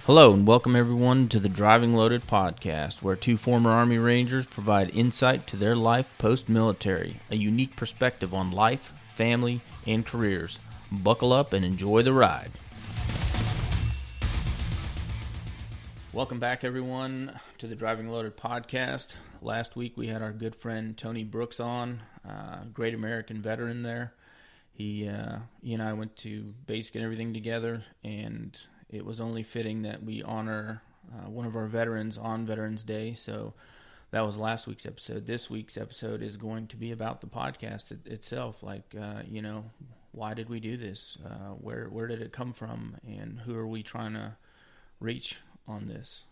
Hello and welcome everyone to the Driving Loaded podcast, where two former Army Rangers provide insight to their life post-military, a unique perspective on life, family, and careers. Buckle up and enjoy the ride. Welcome back everyone to the Driving Loaded podcast. Last week we had our good friend Tony Brooks on, great American veteran there. He and I went to basic and everything together, and it was only fitting that we honor one of our veterans on Veterans Day. So that was last week's episode. This week's episode is going to be about the podcast itself. Why did we do this? Where did it come from? And who are we trying to reach on this?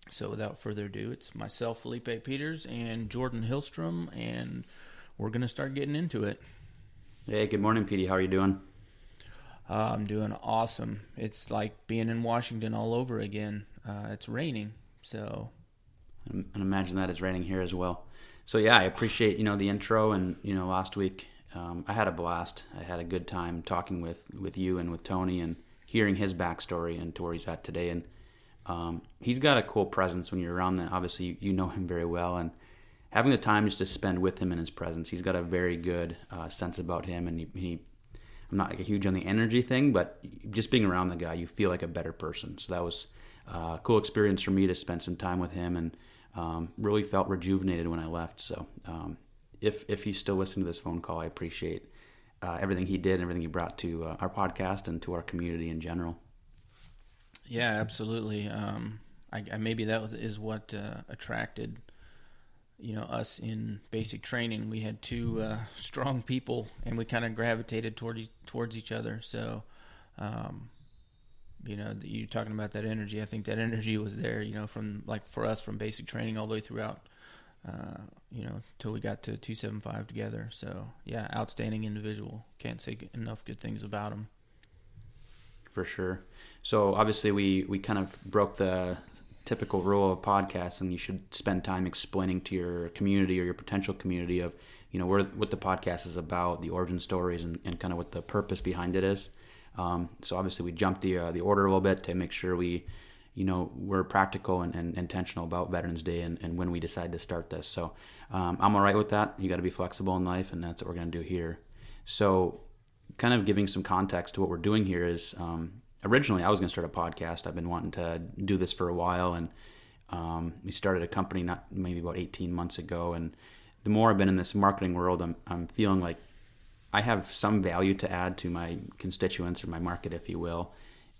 So without further ado, it's myself, Felipe Peters, and Jordan Hillstrom, and we're going to start getting into it. Hey, good morning, Petey. How are you doing? I'm doing awesome. It's like being in Washington all over again. It's raining, so. And imagine that it's raining here as well. So yeah, I appreciate, the intro, and, last week I had a blast. I had a good time talking with you and with Tony and hearing his backstory and to where he's at today. And he's got a cool presence when you're around that. Obviously, you know him very well, and having the time just to spend with him in his presence, he's got a very good sense about him, and I'm not like a huge on the energy thing, but just being around the guy, you feel like a better person. So that was a cool experience for me to spend some time with him, and really felt rejuvenated when I left. So if he's still listening to this phone call, I appreciate everything he did and everything he brought to our podcast and to our community in general. Yeah, absolutely. Maybe that is what attracted us in basic training. We had two strong people, and we kind of gravitated towards each other. So, you're talking about that energy. I think that energy was there, from for us from basic training all the way throughout, till we got to 275 together. So, yeah, outstanding individual. Can't say enough good things about him. For sure. So, obviously, we kind of broke the typical rule of podcasts, and you should spend time explaining to your community or your potential community of what the podcast is about, the origin stories, and kind of what the purpose behind it is. So obviously we jumped the order a little bit to make sure we're practical and intentional about Veterans Day and when we decide to start this. So I'm all right with that. You got to be flexible in life, and that's what we're going to do here. So kind of giving some context to what we're doing here is originally I was going to start a podcast. I've been wanting to do this for a while, and we started a company maybe about 18 months ago. And the more I've been in this marketing world, I'm feeling like I have some value to add to my constituents or my market, if you will,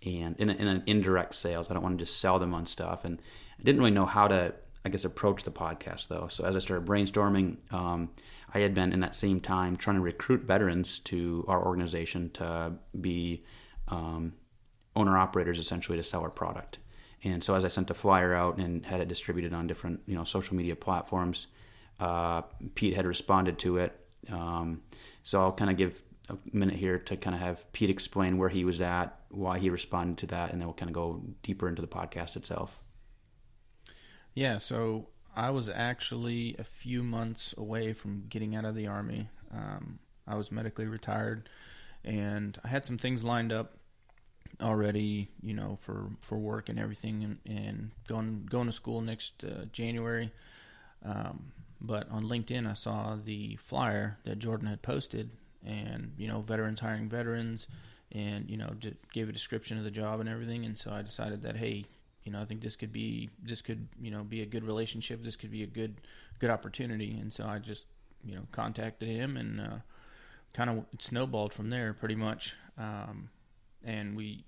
and in an indirect sales. I don't want to just sell them on stuff. And I didn't really know how to, approach the podcast, though. So as I started brainstorming, I had been in that same time trying to recruit veterans to our organization to be owner-operators, essentially, to sell our product. And so as I sent a flyer out and had it distributed on different social media platforms, Pete had responded to it. So I'll kind of give a minute here to kind of have Pete explain where he was at, why he responded to that, and then we'll kind of go deeper into the podcast itself. Yeah, so I was actually a few months away from getting out of the Army. I was medically retired, and I had some things lined up already, for work and everything, and going to school next January. But on LinkedIn, I saw the flyer that Jordan had posted, and veterans hiring veterans, and gave a description of the job and everything. And so I decided that, hey, I think this could be a good relationship. This could be a good opportunity. And so I just contacted him, and kind of snowballed from there, pretty much. And we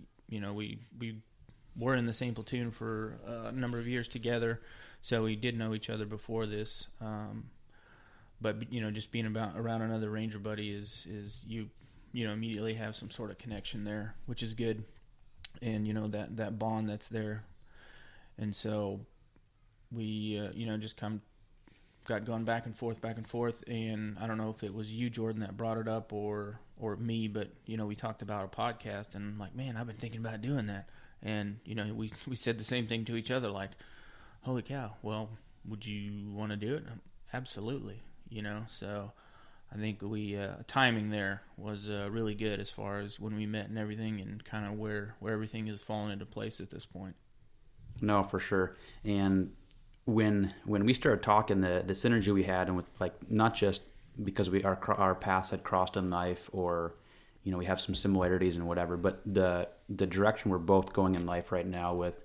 were in the same platoon for a number of years together, so we did know each other before this. But just being around another Ranger buddy is you immediately have some sort of connection there, which is good, and that bond that's there. And so we just got going back and forth, and I don't know if it was you, Jordan, that brought it up or me, but we talked about a podcast, and I'm like, man, I've been thinking about doing that. And we said the same thing to each other, like, holy cow, well, would you want to do it? Absolutely. So I think we timing there was really good as far as when we met and everything, and kind of where everything has fallen into place at this point. No, for sure. And when we started talking, the synergy we had, and with like not just because our paths had crossed in life, or we have some similarities and whatever, but the direction we're both going in life right now with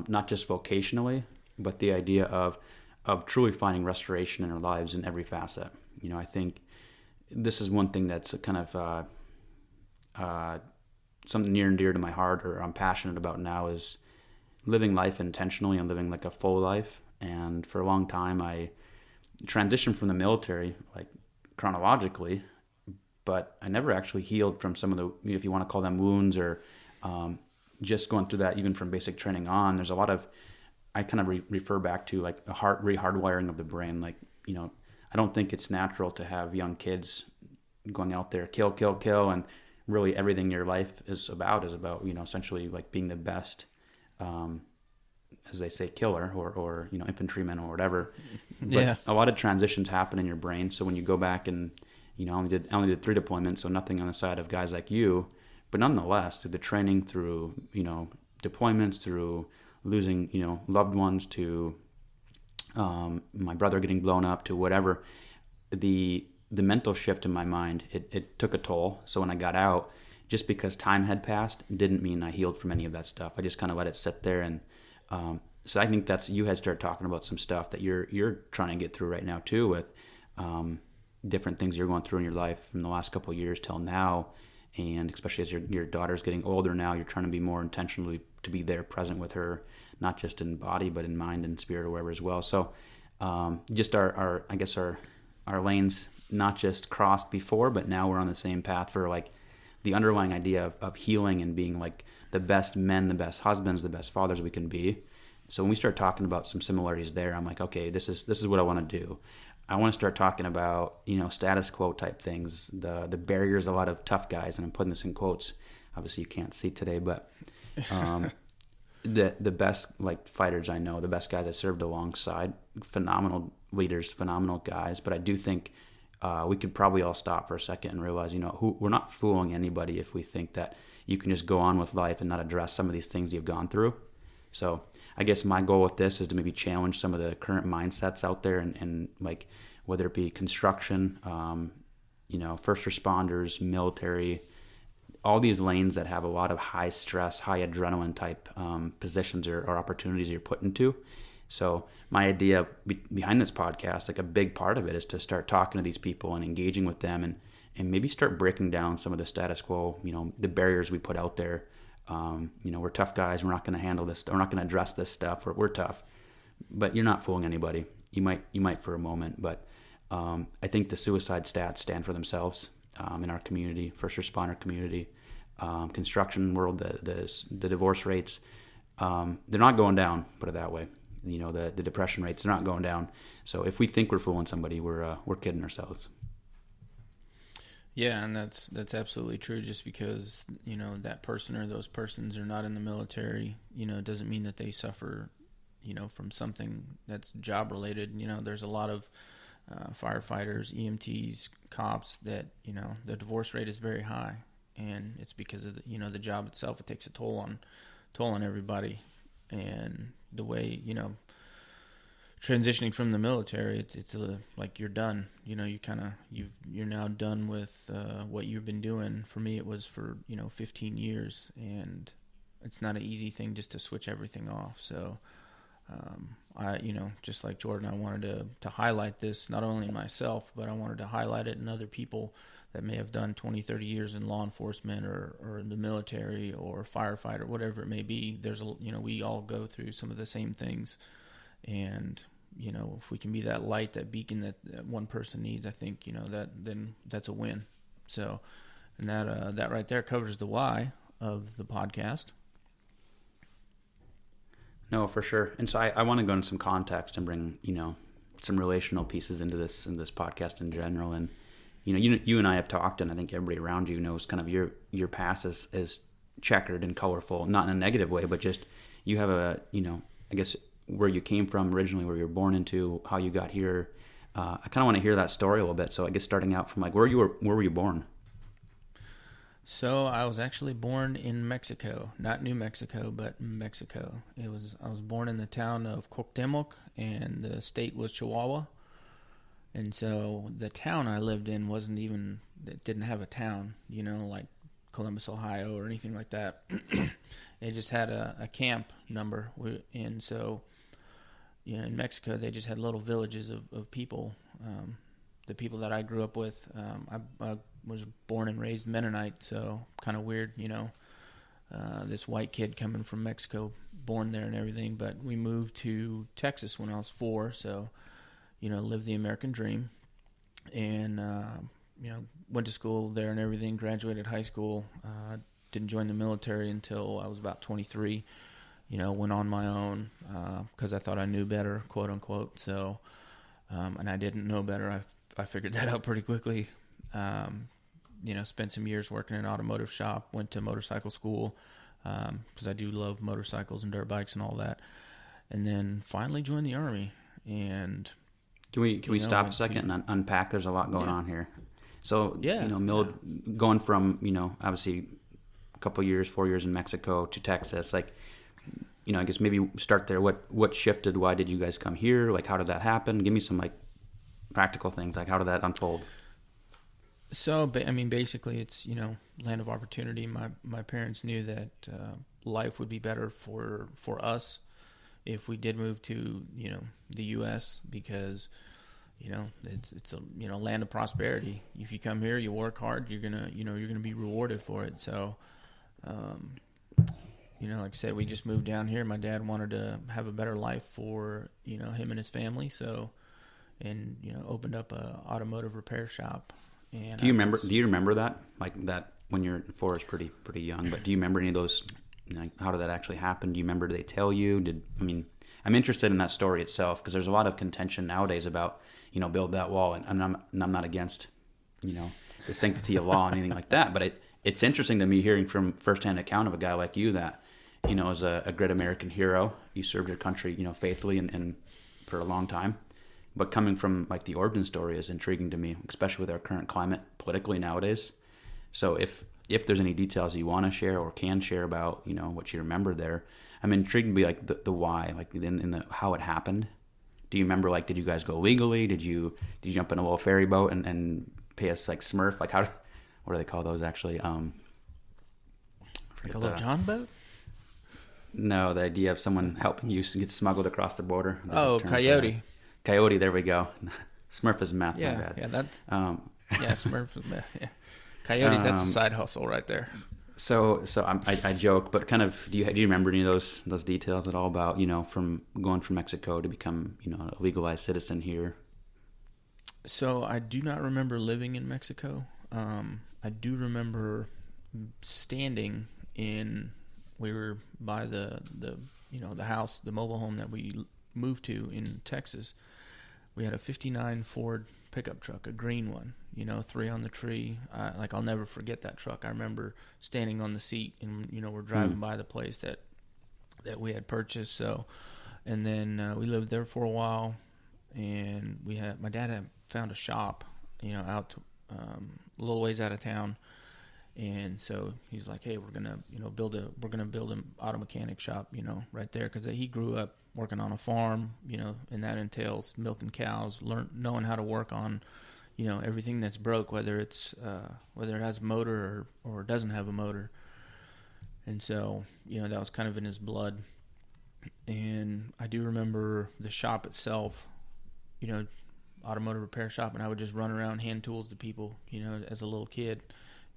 not just vocationally, but the idea of truly finding restoration in our lives in every facet. I think this is one thing that's kind of something near and dear to my heart, or I'm passionate about now, is living life intentionally and living like a full life. And for a long time, I transitioned from the military, like chronologically, but I never actually healed from some of the, if you want to call them wounds, or just going through that, even from basic training on. There's a lot of, I kind of refer back to like a rehardwiring of the brain. Like, I don't think it's natural to have young kids going out there, kill, kill, kill, and really everything your life is about, essentially like being the best, as they say, killer, or infantryman or whatever. But Yeah. a lot of transitions happen in your brain. So when you go back and, I only did 3 deployments, so nothing on the side of guys like you, but nonetheless, through the training, through, deployments, through losing, loved ones, to my brother getting blown up, to whatever, the mental shift in my mind, it took a toll. So when I got out, just because time had passed didn't mean I healed from any of that stuff. I just kind of let it sit there. And so I think you had started talking about some stuff that you're trying to get through right now too, with different things you're going through in your life from the last couple of years till now. And especially as your daughter's getting older now, you're trying to be more intentionally to be there, present with her, not just in body, but in mind and spirit, or wherever as well. So just our lanes not just crossed before, but now we're on the same path for like the underlying idea of healing and being like the best men, the best husbands, the best fathers we can be. So when we start talking about some similarities there, I'm like, okay, this is what I want to do. I want to start talking about, status quo type things, the barriers a lot of tough guys, and I'm putting this in quotes. Obviously you can't see today, but the best like fighters I know, the best guys I served alongside, phenomenal leaders, phenomenal guys. But I do think we could probably all stop for a second and realize, we're not fooling anybody if we think that you can just go on with life and not address some of these things you've gone through. So I guess my goal with this is to maybe challenge some of the current mindsets out there, and like whether it be construction, first responders, military, all these lanes that have a lot of high stress, high adrenaline type positions or opportunities you're put into. So my idea behind this podcast, like a big part of it, is to start talking to these people and engaging with them, and maybe start breaking down some of the status quo, the barriers we put out there. We're tough guys. We're not going to handle this. We're not going to address this stuff. We're tough, but you're not fooling anybody. You might for a moment, but I think the suicide stats stand for themselves in our community, first responder community, construction world. The divorce rates, they're not going down. Put it that way. The depression rates, they're not going down. So if we think we're fooling somebody, we're kidding ourselves. Yeah, and that's absolutely true. Just because that person or those persons are not in the military, doesn't mean that they suffer, from something that's job related. There's a lot of firefighters, EMTs, cops that the divorce rate is very high, and it's because of the job itself. It takes a toll on everybody, and the way transitioning from the military, it's like you're done. You're now done with what you've been doing. For me, it was for 15 years, and it's not an easy thing just to switch everything off. So I just like Jordan, I wanted to highlight this, not only in myself, but I wanted to highlight it in other people that may have done 20, 30 years in law enforcement or in the military or firefighter, whatever it may be. We all go through some of the same things. And if we can be that light, that beacon that one person needs, I think then that's a win. So, and that right there covers the why of the podcast. No, for sure. And so I want to go into some context and bring some relational pieces into this podcast in general. And you and I have talked, and I think everybody around you knows kind of your past is checkered and colorful, not in a negative way, but just you have I guess where you came from originally, where you were born into, how you got here, I kind of want to hear that story a little bit. So I guess starting out from like where were you born? So I was actually born in Mexico, not New Mexico, but Mexico. I was born in the town of Cuauhtemoc, and the state was Chihuahua. And so the town I lived in it didn't have a town, like Columbus, Ohio, or anything like that. It just had a camp number, and so in Mexico they just had little villages of people. The people that I grew up with, I was born and raised Mennonite, so kind of weird, this white kid coming from Mexico, born there and everything. But we moved to Texas when I was 4, so lived the American dream, and went to school there and everything. Graduated high school. Didn't join the military until I was about 23. Went on my own because I thought I knew better, quote unquote. So, and I didn't know better. I figured that out pretty quickly. Spent some years working in an automotive shop. Went to motorcycle school because I do love motorcycles and dirt bikes and all that. And then finally joined the Army. And can we stop a second and unpack? There's a lot going on here. So going from obviously a couple years, 4 years in Mexico to Texas, like I guess maybe start there. What shifted? Why did you guys come here? Like how did that happen? Give me some like practical things. Like how did that unfold? So basically it's land of opportunity. My parents knew that life would be better for us if we did move to the U.S. because it's a land of prosperity. If you come here, you work hard, you're gonna be rewarded for it. So like I said, we just moved down here. My dad wanted to have a better life for him and his family, so opened up a automotive repair shop. And do you remember that, like that when you're 4 is pretty young, but do you remember any of those? How did that actually happen? Do you remember? Did they tell you? I'm interested in that story itself because there's a lot of contention nowadays about build that wall, and I'm not against the sanctity of law and anything like that, but it's interesting to me hearing from firsthand account of a guy like you that is a great American hero. You served your country faithfully and for a long time, but coming from like the origin story is intriguing to me, especially with our current climate politically nowadays. So if there's any details you want to share or can share about what you remember there, I'm intrigued to be like the why, like in the how it happened. Do you remember, like, did you guys go legally? Did you jump in a little ferry boat and pay us like Smurf? Like what do they call those actually? Like a little John boat? No, the idea of someone helping you get smuggled across the border. Coyote. Coyote, there we go. Smurf is math, yeah, my bad. Yeah, that's Smurf is math. Yeah. Coyotes, that's a side hustle right there. So I joke, but kind of, do you remember any of those details at all about from going from Mexico to become a legalized citizen here? So I do not remember living in Mexico. I do remember standing we were by the house, the mobile home that we moved to in Texas. We had a 59 Ford pickup truck, a green one, 3 on the tree. I'll never forget that truck. I remember standing on the seat and, we're driving by the place that we had purchased. So, and then we lived there for a while, and my dad had found a shop, out a little ways out of town. And so he's like, hey, we're gonna build an auto mechanic shop, right there, because he grew up working on a farm, and that entails milking cows, knowing how to work on, everything that's broke, whether it has a motor or doesn't have a motor. And so that was kind of in his blood. And I do remember the shop itself, automotive repair shop, and I would just run around hand tools to people, as a little kid.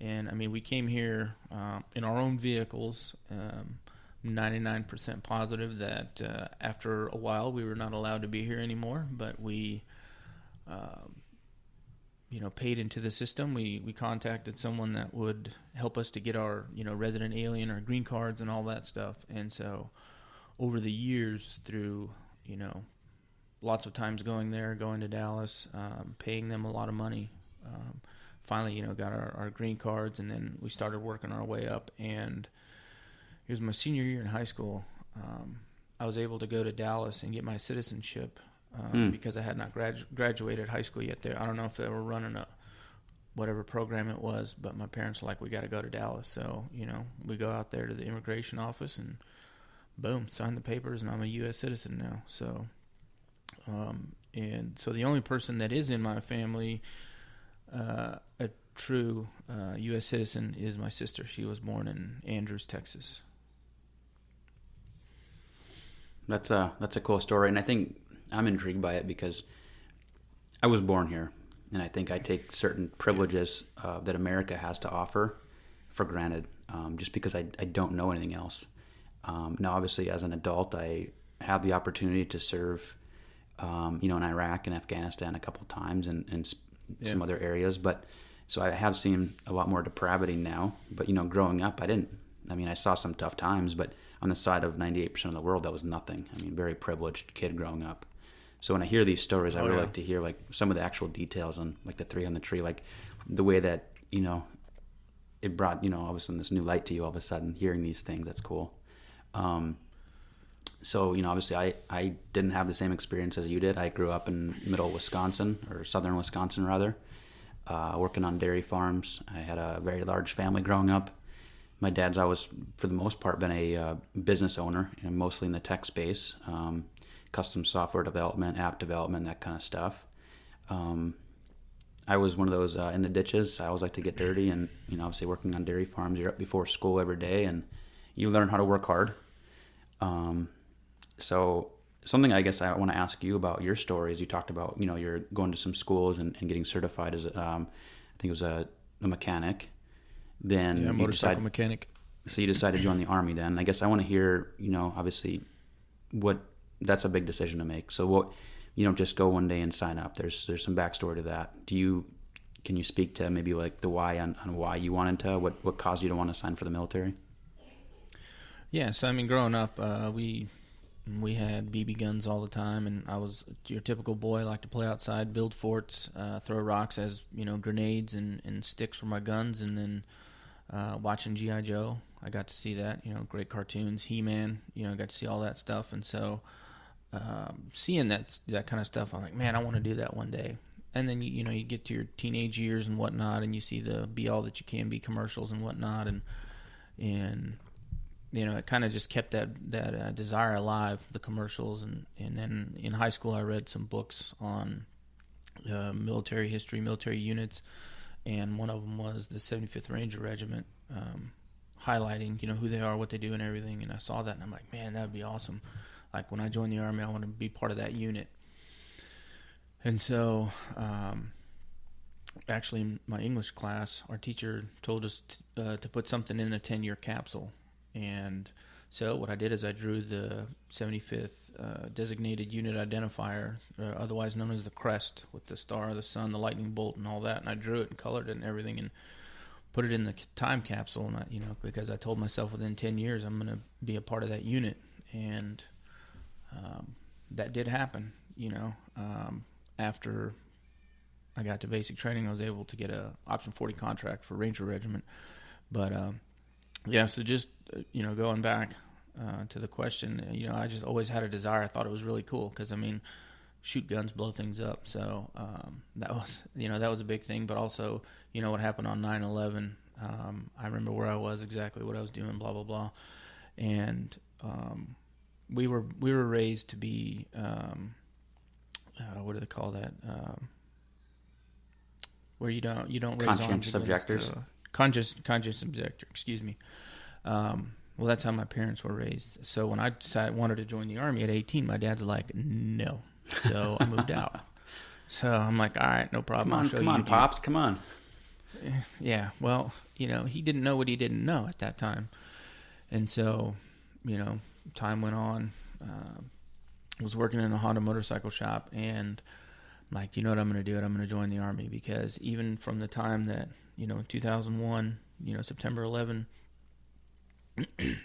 And we came here in our own vehicles. 99% positive that after a while we were not allowed to be here anymore, but we paid into the system. We contacted someone that would help us to get our resident alien or green cards and all that stuff. And so over the years, through lots of times going to Dallas, paying them a lot of money, finally got our green cards, and then we started working our way up. And it was my senior year in high school. I was able to go to Dallas and get my citizenship because I had not graduated high school yet. There, I don't know if they were running a whatever program it was, but my parents were like, we got to go to Dallas. So, we go out there to the immigration office and boom, sign the papers, and I'm a U.S. citizen now. So, and so the only person that is in my family, a true U.S. citizen, is my sister. She was born in Andrews, Texas. That's a cool story, and I think I'm intrigued by it because I was born here. And I think I take certain privileges that America has to offer for granted, just because I don't know anything else. Now, obviously, as an adult, I have the opportunity to serve, in Iraq and Afghanistan a couple times and some other areas. But so I have seen a lot more depravity now. But, growing up, I didn't. I mean, I saw some tough times, but on the side of 98% of the world, that was nothing. I mean, very privileged kid growing up. So when I hear these stories, I really like to hear like some of the actual details on like the three on the tree, like the way that, it brought, all of a sudden this new light to you all of a sudden, hearing these things. That's cool. So, obviously I didn't have the same experience as you did. I grew up in middle Wisconsin, or southern Wisconsin rather, working on dairy farms. I had a very large family growing up. My dad's always, for the most part, been a business owner, mostly in the tech space. Custom software development, app development, that kind of stuff. I was one of those in the ditches. I always like to get dirty, and obviously working on dairy farms, you're up before school every day, and you learn how to work hard. So something I guess I want to ask you about your story is you talked about you're going to some schools and getting certified as I think it was a mechanic. Then motorcycle mechanic. So you decided to join the Army. Then I guess I want to hear obviously what. That's a big decision to make. So what, you don't just go one day and sign up. There's some backstory to that. Can you speak to maybe like the why on why you wanted to, what caused you to want to sign for the military? Yeah. So, I mean, growing up, we had BB guns all the time, and I was your typical boy, like to play outside, build forts, throw rocks as, grenades and sticks for my guns. And then, watching G.I. Joe, I got to see that, great cartoons, He-Man, got to see all that stuff. And so, seeing that kind of stuff, I'm like, man, I want to do that one day. And then you get to your teenage years and whatnot, and you see the Be All That You Can Be commercials and whatnot, and it kind of just kept that desire alive, the commercials. And then in high school, I read some books on military history, military units, and one of them was the 75th Ranger Regiment, highlighting who they are, what they do, and everything. And I saw that, and I'm like, man, that would be awesome. Like, when I join the Army, I want to be part of that unit. And so, actually, in my English class, our teacher told us to put something in a 10-year capsule. And so what I did is I drew the 75th designated unit identifier, otherwise known as the crest, with the star, the sun, the lightning bolt, and all that. And I drew it and colored it and everything and put it in the time capsule. And because I told myself within 10 years I'm going to be a part of that unit. And that did happen. After I got to basic training, I was able to get a option 40 contract for Ranger Regiment. But so just going back to the question, I just always had a desire. I thought it was really cool because, I mean, shoot guns, blow things up. So that was a big thing. But also, what happened on 9/11. I remember where I was, exactly what I was doing, blah blah blah. And we were raised to be what do they call that? Where you don't raise conscientious objectors. Conscientious objector. Excuse me. Well, that's how my parents were raised. So when I decided wanted to join the Army at 18, my dad's like, no. So I moved out. So I'm like, all right, no problem. Come on, Pops, come on. Yeah, well, he didn't know what he didn't know at that time. And so, time went on. I was working in a Honda motorcycle shop, and I'm like, you know what I'm going to do? I'm going to join the Army, because even from the time that, 2001, September 11,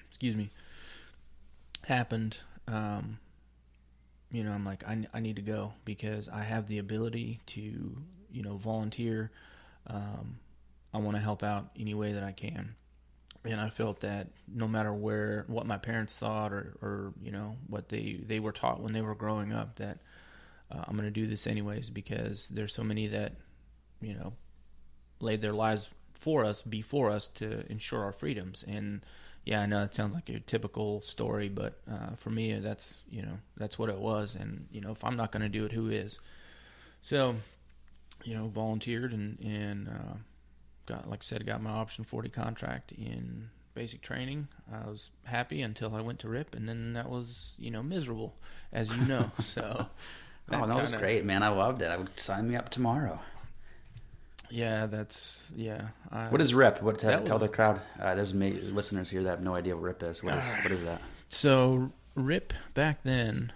excuse me, happened, I'm like, I need to go, because I have the ability to, volunteer. I want to help out any way that I can. And I felt that no matter what my parents thought or what they were taught when they were growing up, that I'm going to do this anyways because there's so many that, laid their lives before us to ensure our freedoms. And yeah, I know it sounds like your typical story, but for me, that's what it was. And, if I'm not going to do it, who is? So, volunteered and got my option 40 contract in basic training. I was happy until I went to RIP, and then that was, miserable, as you know. So that was great, man. I loved it. I would sign me up tomorrow. Yeah, what is RIP? Tell the crowd. There's listeners here that have no idea what RIP is. What is that? So RIP back then,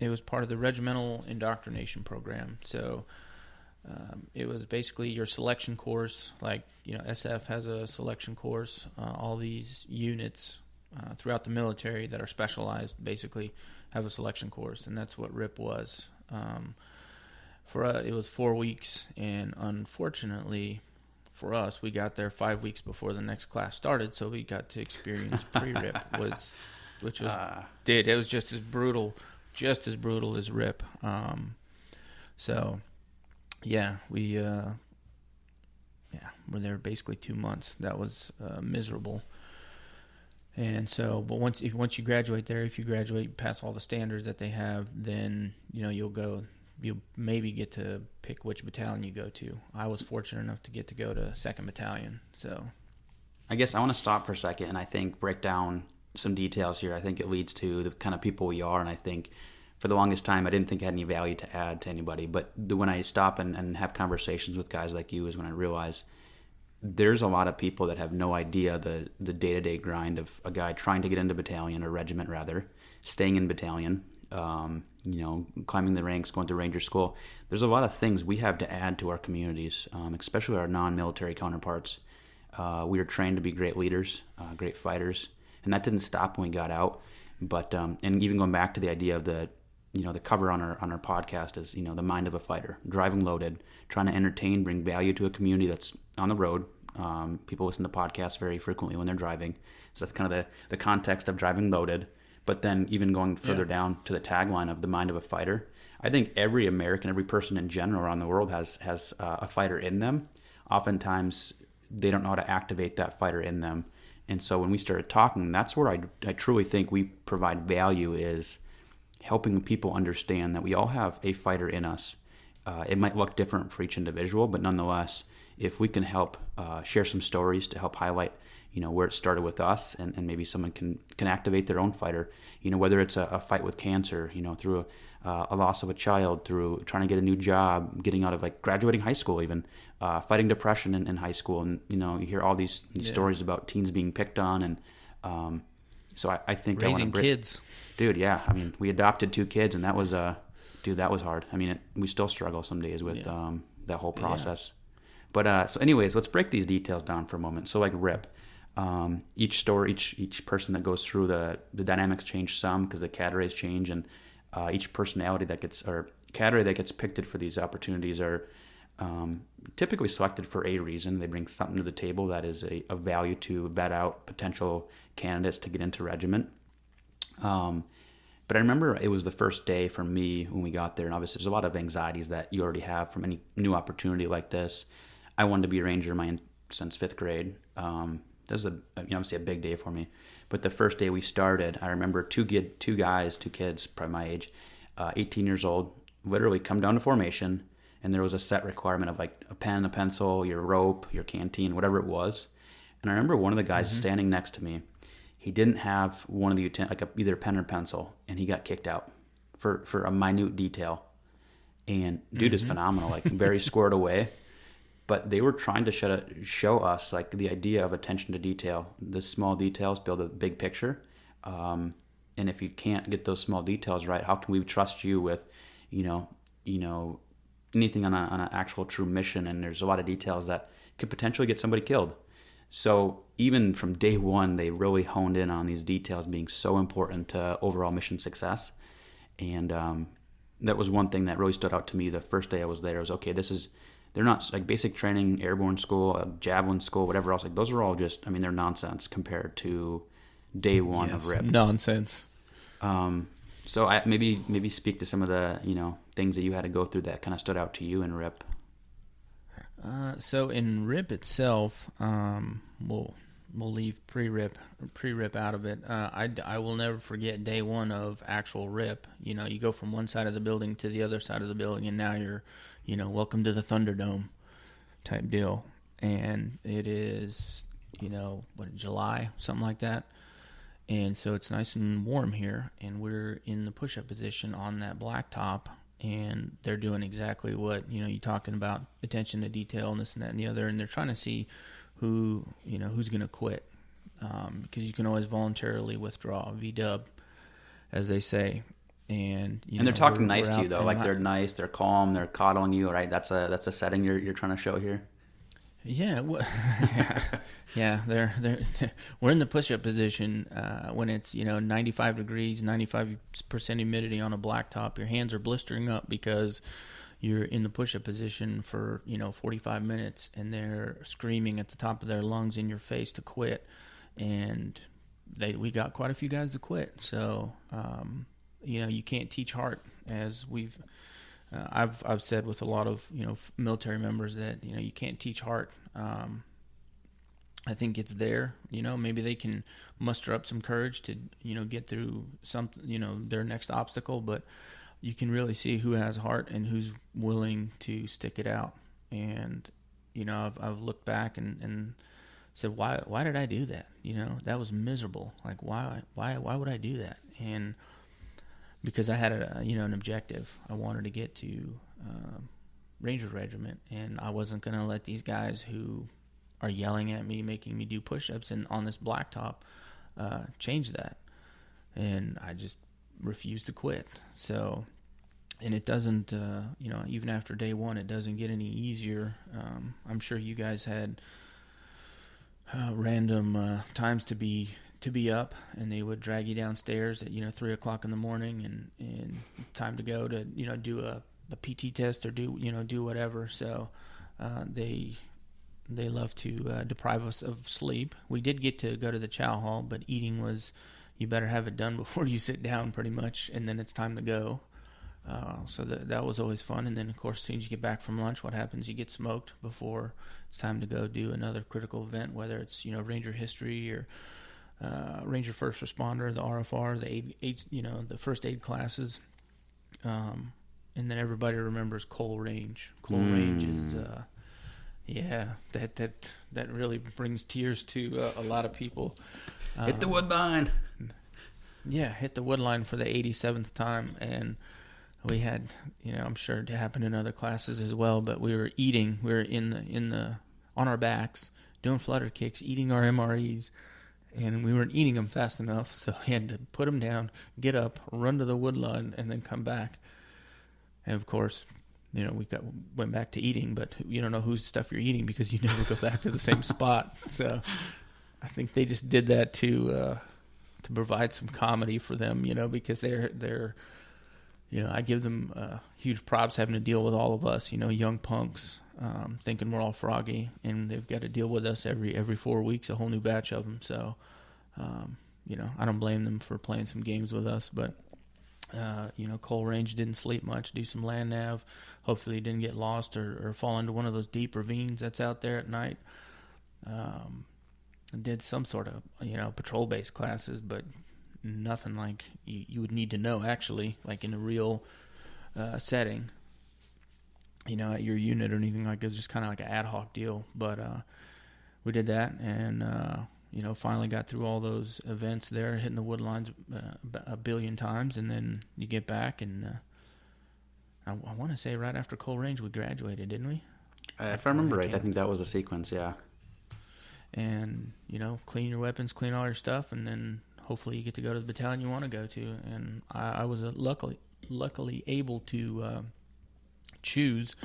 it was part of the Regimental Indoctrination Program. So it was basically your selection course. Like, SF has a selection course. All these units throughout the military that are specialized basically have a selection course, and that's what RIP was. It was 4 weeks, and unfortunately for us, we got there 5 weeks before the next class started, so we got to experience pre-RIP, which was it was just as brutal as RIP. So yeah, we were there basically 2 months. That was miserable. And so, but once you graduate there, if you graduate, pass all the standards that they have, then you'll maybe get to pick which battalion you go to. I was fortunate enough to get to go to 2nd Battalion. So I guess I want to stop for a second and I think break down some details here. I think it leads to the kind of people we are, and I think for the longest time I didn't think I had any value to add to anybody. But when I stop and have conversations with guys like you is when I realize there's a lot of people that have no idea the day-to-day grind of a guy trying to get into battalion or regiment rather, staying in battalion, climbing the ranks, going to ranger school. There's a lot of things we have to add to our communities, especially our non-military counterparts. We were trained to be great leaders, great fighters, and that didn't stop when we got out. But and even going back to the idea of the cover on our podcast is the mind of a fighter, driving loaded, trying to entertain, bring value to a community that's on the road. People listen to podcasts very frequently when they're driving, so that's kind of the context of driving loaded. But then even going further down to the tagline of the mind of a fighter, I think every American, every person in general around the world has a fighter in them. Oftentimes, they don't know how to activate that fighter in them. And so when we started talking, that's where I truly think we provide value, is helping people understand that we all have a fighter in us. It might look different for each individual, but nonetheless, if we can help share some stories to help highlight where it started with us, and maybe someone can activate their own fighter, whether it's a fight with cancer, through a loss of a child, through trying to get a new job, getting out of graduating high school, even fighting depression in high school. And, you hear all these stories about teens being picked on. And so I think raising kids. Dude, yeah. I mean, we adopted 2 kids, and that was, that was hard. I mean, we still struggle some days with that whole process. Yeah. But so anyways, let's break these details down for a moment. So RIP. Each story, each person that goes through the dynamics change some because the cadres change, and each personality cadre that gets picked for these opportunities are typically selected for a reason. They bring something to the table that is of value to vet out potential candidates to get into regiment. But I remember it was the first day for me when we got there, and obviously there's a lot of anxieties that you already have from any new opportunity like this. I wanted to be a ranger since 5th grade. This is obviously a big day for me. But the first day we started, I remember two kids, probably my age, 18 years old, literally come down to formation, and there was a set requirement of a pen, a pencil, your rope, your canteen, whatever it was. And I remember one of the guys standing next to me. He didn't have one of the either a pen or pencil, and he got kicked out for a minute detail. And dude is phenomenal, very squared away. But they were trying to show us the idea of attention to detail. The small details build a big picture. And if you can't get those small details right, how can we trust you with, anything on an actual true mission? And there's a lot of details that could potentially get somebody killed. So even from day one, they really honed in on these details being so important to overall mission success. And that was one thing that really stood out to me the first day I was there. Was okay, they're not basic training, airborne school, javelin school, whatever else. Those are all just, they're nonsense compared to day one of RIP. Nonsense. So maybe speak to some of the things that you had to go through that kind of stood out to you in RIP. So in RIP itself, we'll leave pre-RIP out of it. I will never forget day one of actual RIP. You go from one side of the building to the other side of the building, and now you're, welcome to the Thunderdome type deal. And it is, July, something like that. And so it's nice and warm here, and we're in the push-up position on that blacktop, and they're doing exactly what, you're talking about, attention to detail and this and that and the other, and they're trying to see who's going to quit, because you can always voluntarily withdraw, VW, as they say. And they're talking nice to you, though. Like, they're nice, they're calm, they're coddling you, right? That's a setting you're trying to show here. Yeah, yeah. We're in the push-up position when it's 95 degrees, 95% humidity on a blacktop. Your hands are blistering up because you're in the push-up position for 45 minutes, and they're screaming at the top of their lungs in your face to quit. And we got quite a few guys to quit. So you can't teach heart, as we've. I've said with a lot of military members that you can't teach heart. I think it's there. Maybe they can muster up some courage to get through something their next obstacle, but you can really see who has heart and who's willing to stick it out. And I've looked back and said, why did I do that? That was miserable. Like, why would I do that? And because I had an objective. I wanted to get to Ranger Regiment, and I wasn't going to let these guys who are yelling at me, making me do push-ups and on this blacktop, change that. And I just refused to quit. So, and it doesn't, even after day one, it doesn't get any easier. I'm sure you guys had random times to be up, and they would drag you downstairs at 3:00 in the morning, and time to go to do a PT test or do whatever. So they love to deprive us of sleep. We did get to go to the chow hall, but eating was, you better have it done before you sit down, pretty much, and then it's time to go. So that was always fun. And then, of course, as soon as you get back from lunch, what happens? You get smoked before it's time to go do another critical event, whether it's Ranger History or Ranger First Responder, the RFR, the first aid classes, and then everybody remembers Cole Range. Cole Range is, that really brings tears to a lot of people. Hit the wood line. Yeah, hit the wood line for the 87th time, and we had, I'm sure it happened in other classes as well, but we were eating. We were on our backs doing flutter kicks, eating our MREs. And we weren't eating them fast enough, so we had to put them down, get up, run to the wood line, and then come back. And of course, we went back to eating, but you don't know whose stuff you're eating because you never go back to the same spot. So I think they just did that to provide some comedy for them, because they're I give them huge props having to deal with all of us, young punks. Thinking we're all froggy, and they've got to deal with us every 4 weeks, a whole new batch of them. So, I don't blame them for playing some games with us. But, Cole Range didn't sleep much, do some land nav. Hopefully he didn't get lost or fall into one of those deep ravines that's out there at night. Did some sort of, patrol-based classes, but nothing like you would need to know, actually, like in a real setting. At your unit or anything like it. It's just kind of like an ad hoc deal. But we did that, and finally got through all those events there, hitting the wood lines a billion times, and then you get back, and I want to say right after Cole Range we graduated, didn't we? If I remember right, I think that was a sequence, yeah. And clean your weapons, clean all your stuff, and then hopefully you get to go to the battalion you want to go to. And I was luckily able to choose,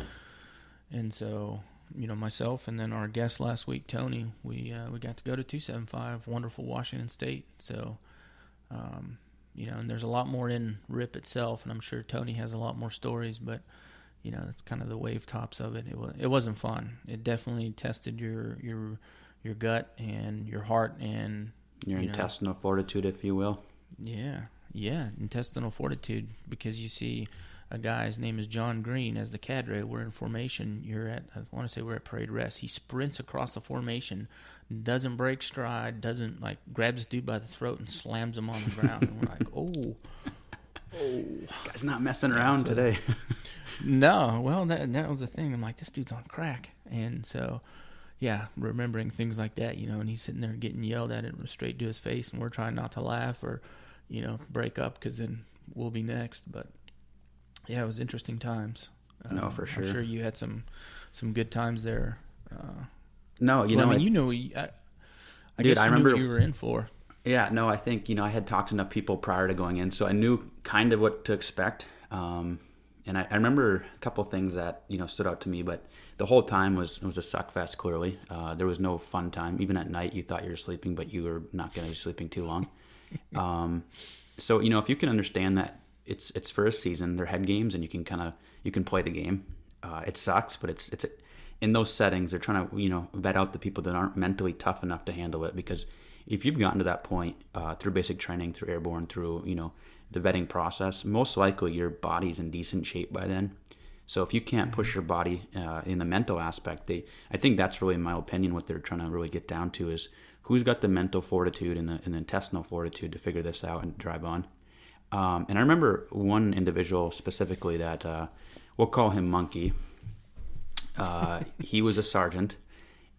and so myself and then our guest last week, Tony, we got to go to 275, wonderful Washington State. So and there's a lot more in RIP itself, and I'm sure Tony has a lot more stories, but it's kind of the wave tops of it. It wasn't fun. It definitely tested your gut and your heart and your intestinal fortitude, if you will. Yeah, Yeah, intestinal fortitude, because you see a guy, his name is John Green, as the cadre. We're in formation. I want to say we're at parade rest. He sprints across the formation, doesn't break stride, doesn't like grab this dude by the throat and slams him on the ground. And we're like, oh, Guy's not messing yeah, around so, today. no, well, that was the thing. I'm like, this dude's on crack, and so. Yeah, remembering things like that, and he's sitting there getting yelled at it straight to his face, and we're trying not to laugh or, break up, because then we'll be next. But yeah, it was interesting times. No, for sure. I'm sure you had some good times there. No, I mean, I dude, guess I you remember knew what you were in for. Yeah, no, I think, I had talked to enough people prior to going in, so I knew kind of what to expect. And I remember a couple things that, stood out to me, but the whole time was a Suckfest, clearly. There was no fun time. Even at night, you thought you were sleeping, but you were not going to be sleeping too long. So, if you can understand that it's for a season, they're head games, and you can play the game. It sucks, but it's in those settings, they're trying to, vet out the people that aren't mentally tough enough to handle it, because if you've gotten to that point through basic training, through airborne, through, the vetting process, most likely your body's in decent shape by then. So if you can't push your body in the mental aspect, I think that's really, in my opinion, what they're trying to really get down to is who's got the mental fortitude and the intestinal fortitude to figure this out and drive on. And I remember one individual specifically that we'll call him Monkey. He was a sergeant,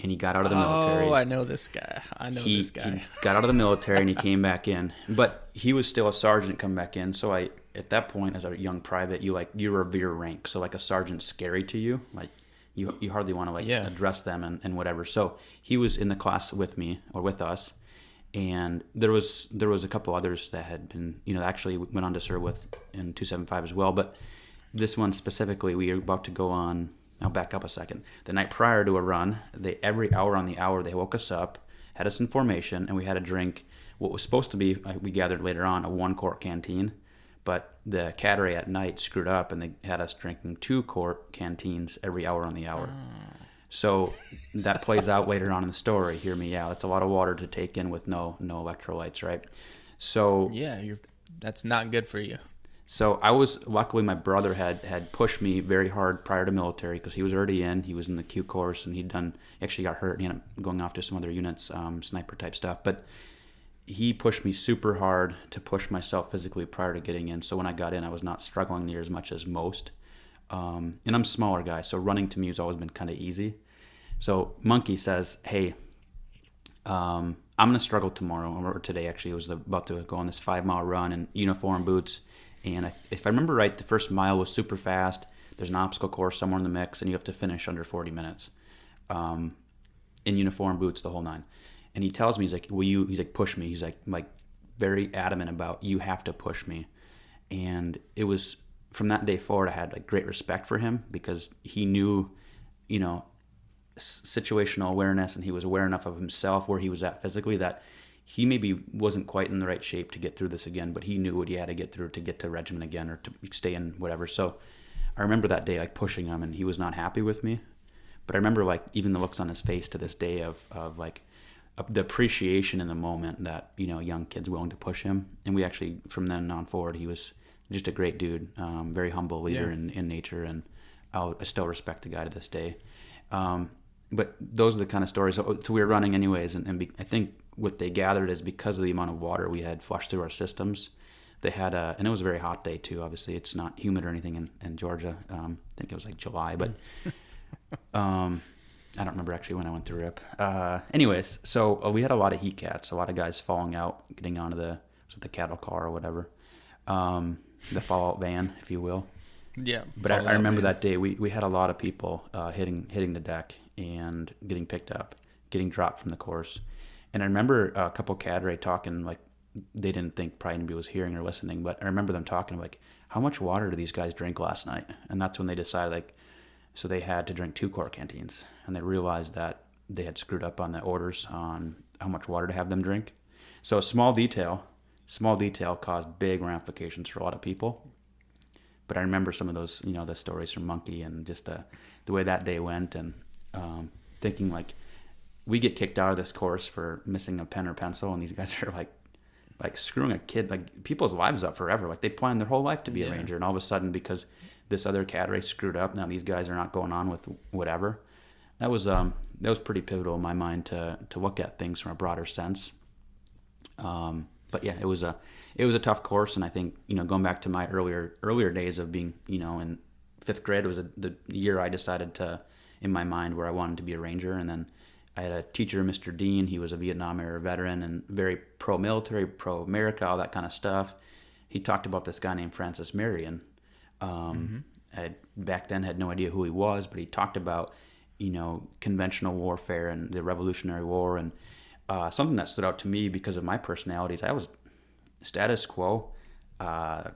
and he got out of the military. Oh, I know this guy. He got out of the military and he came back in, but he was still a sergeant coming back in. So at that point, as a young private, you revere rank. So like a sergeant's scary to you. Like you hardly want to address them and whatever. So he was in the class with me or with us, and there was a couple others that had been, actually went on to serve with in 275 as well. But this one specifically, we were about to go on. I'll back up a second. The night prior to a run, every hour on the hour, they woke us up, had us in formation, and we had to drink what was supposed to be, we gathered later on, a 1-quart canteen. But the cadre at night screwed up, and they had us drinking 2-quart canteens every hour on the hour. So that plays out later on in the story. Hear me out. It's a lot of water to take in with no electrolytes, right? So yeah, that's not good for you. So luckily my brother had pushed me very hard prior to military, because he was already in. He was in the Q course, and he actually got hurt. He ended up going off to some other units, sniper type stuff. But he pushed me super hard to push myself physically prior to getting in. So when I got in, I was not struggling near as much as most. And I'm a smaller guy, so running to me has always been kind of easy. So Monkey says, hey, I'm going to struggle tomorrow, or today actually. I was about to go on this 5-mile run in uniform boots. And if I remember right, the first mile was super fast. There's an obstacle course somewhere in the mix, and you have to finish under 40 minutes in uniform boots, the whole nine. And he tells me, he's like, he's like, push me. He's like very adamant about, you have to push me. And it was from that day forward, I had great respect for him, because he knew, situational awareness, and he was aware enough of himself, where he was at physically, that he maybe wasn't quite in the right shape to get through this again, but he knew what he had to get through to get to regiment again, or to stay in whatever. So I remember that day pushing him, and he was not happy with me. But I remember even the looks on his face to this day of the appreciation in the moment that, young kids willing to push him. And we actually, from then on forward, he was just a great dude, very humble leader in nature, and I still respect the guy to this day. But those are the kind of stories. So we were running anyways, and I think what they gathered is, because of the amount of water we had flushed through our systems, they had and it was a very hot day too. Obviously, it's not humid or anything in Georgia. I think it was July, but I don't remember actually when I went to RIP. Anyways, so we had a lot of heat cats, a lot of guys falling out, getting onto the cattle car or whatever, the fallout van, if you will. Yeah. But I remember that day we had a lot of people hitting the deck and getting picked up, getting dropped from the course. And I remember a couple cadre talking, they didn't think probably anybody was hearing or listening, but I remember them talking how much water did these guys drink last night? And that's when they decided so they had to drink 2-quart canteens, and they realized that they had screwed up on the orders on how much water to have them drink. So a small detail caused big ramifications for a lot of people. But I remember some of those, the stories from Monkey, and just the way that day went, and thinking we get kicked out of this course for missing a pen or pencil, and these guys are like screwing a kid, like people's lives up forever. Like they planned their whole life to be a ranger, and all of a sudden because this other cadre screwed up, now these guys are not going on with whatever. That was pretty pivotal in my mind to look at things from a broader sense. But yeah, it was a tough course, and I think going back to my earlier days of being in fifth grade was the year I decided to in my mind where I wanted to be a ranger, and then I had a teacher, Mr. Dean. He was a Vietnam era veteran and very pro-military, pro-America, all that kind of stuff. He talked about this guy named Francis Marion. I back then had no idea who he was, but he talked about conventional warfare and the Revolutionary War, and something that stood out to me because of my personalities. I was status quo. I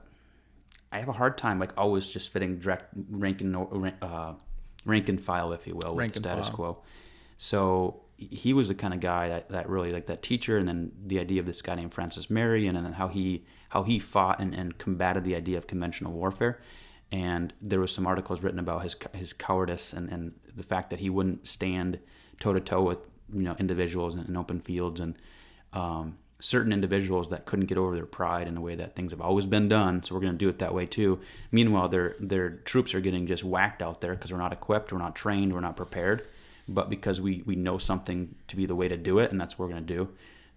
have a hard time like always just fitting direct rank and file, if you will, with the status quo. So he was the kind of guy that really like that teacher, and then the idea of this guy named Francis Marion, and then how he fought and combated the idea of conventional warfare. And there was some articles written about his cowardice and the fact that he wouldn't stand toe to toe with individuals in open fields, and certain individuals that couldn't get over their pride in the way that things have always been done. So we're going to do it that way too. Meanwhile, their troops are getting just whacked out there because we're not equipped, we're not trained, we're not prepared. But because we know something to be the way to do it, and that's what we're going to do.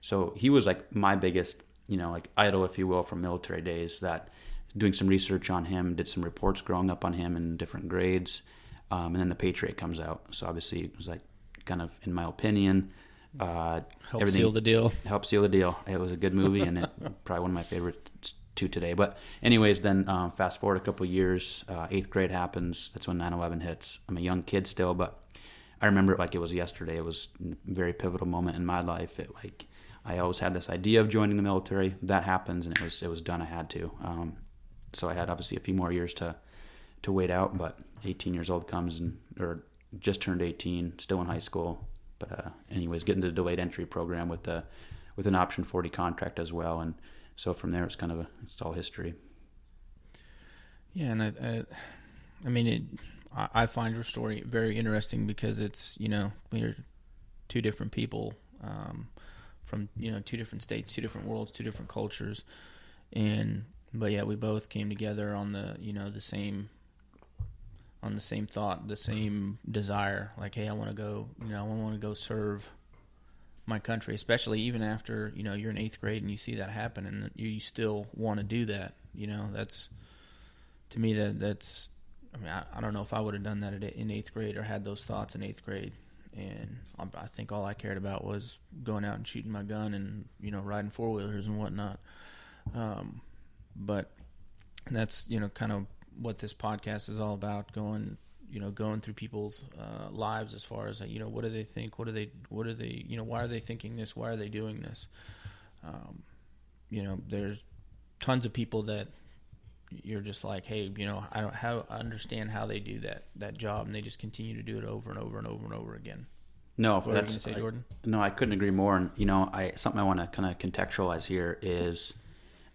So he was like my biggest, like idol, if you will, from military days. That doing some research on him, did some reports growing up on him in different grades, and then The Patriot comes out. So obviously it was like kind of, in my opinion, helped seal the deal. Helped seal the deal. It was a good movie, and probably one of my favorites to today. But anyways, then fast forward a couple of years, 8th grade happens. That's when 9/11 hits. I'm a young kid still, but I remember it like it was yesterday. It was a very pivotal moment in my life. I always had this idea of joining the military. That happens, and it was done. I had to. So I had obviously a few more years to wait out, but 18 years old comes, or just turned 18, still in high school. But anyways, getting the delayed entry program with an option 40 contract as well, and so from there it's kind of it's all history. Yeah, and I mean, I find your story very interesting because it's we're two different people from two different states, two different worlds, two different cultures, but yeah, we both came together on the the same thought, the same desire. Like, hey, I want to go. I want to go serve my country, especially even after you're in 8th grade and you see that happen, and you still want to do that. That's to me that's. I mean, I don't know if I would have done that in 8th grade or had those thoughts in 8th grade. And I think all I cared about was going out and shooting my gun and riding 4-wheelers and whatnot. But that's kind of what this podcast is all about, going through people's lives as far as what do they think, what are they why are they thinking this, why are they doing this. There's tons of people that you're just like, hey, I don't understand how they do that job, and they just continue to do it over and over and over and over again. No, what that's you say, Jordan. No, I couldn't agree more. And something I want to kind of contextualize here is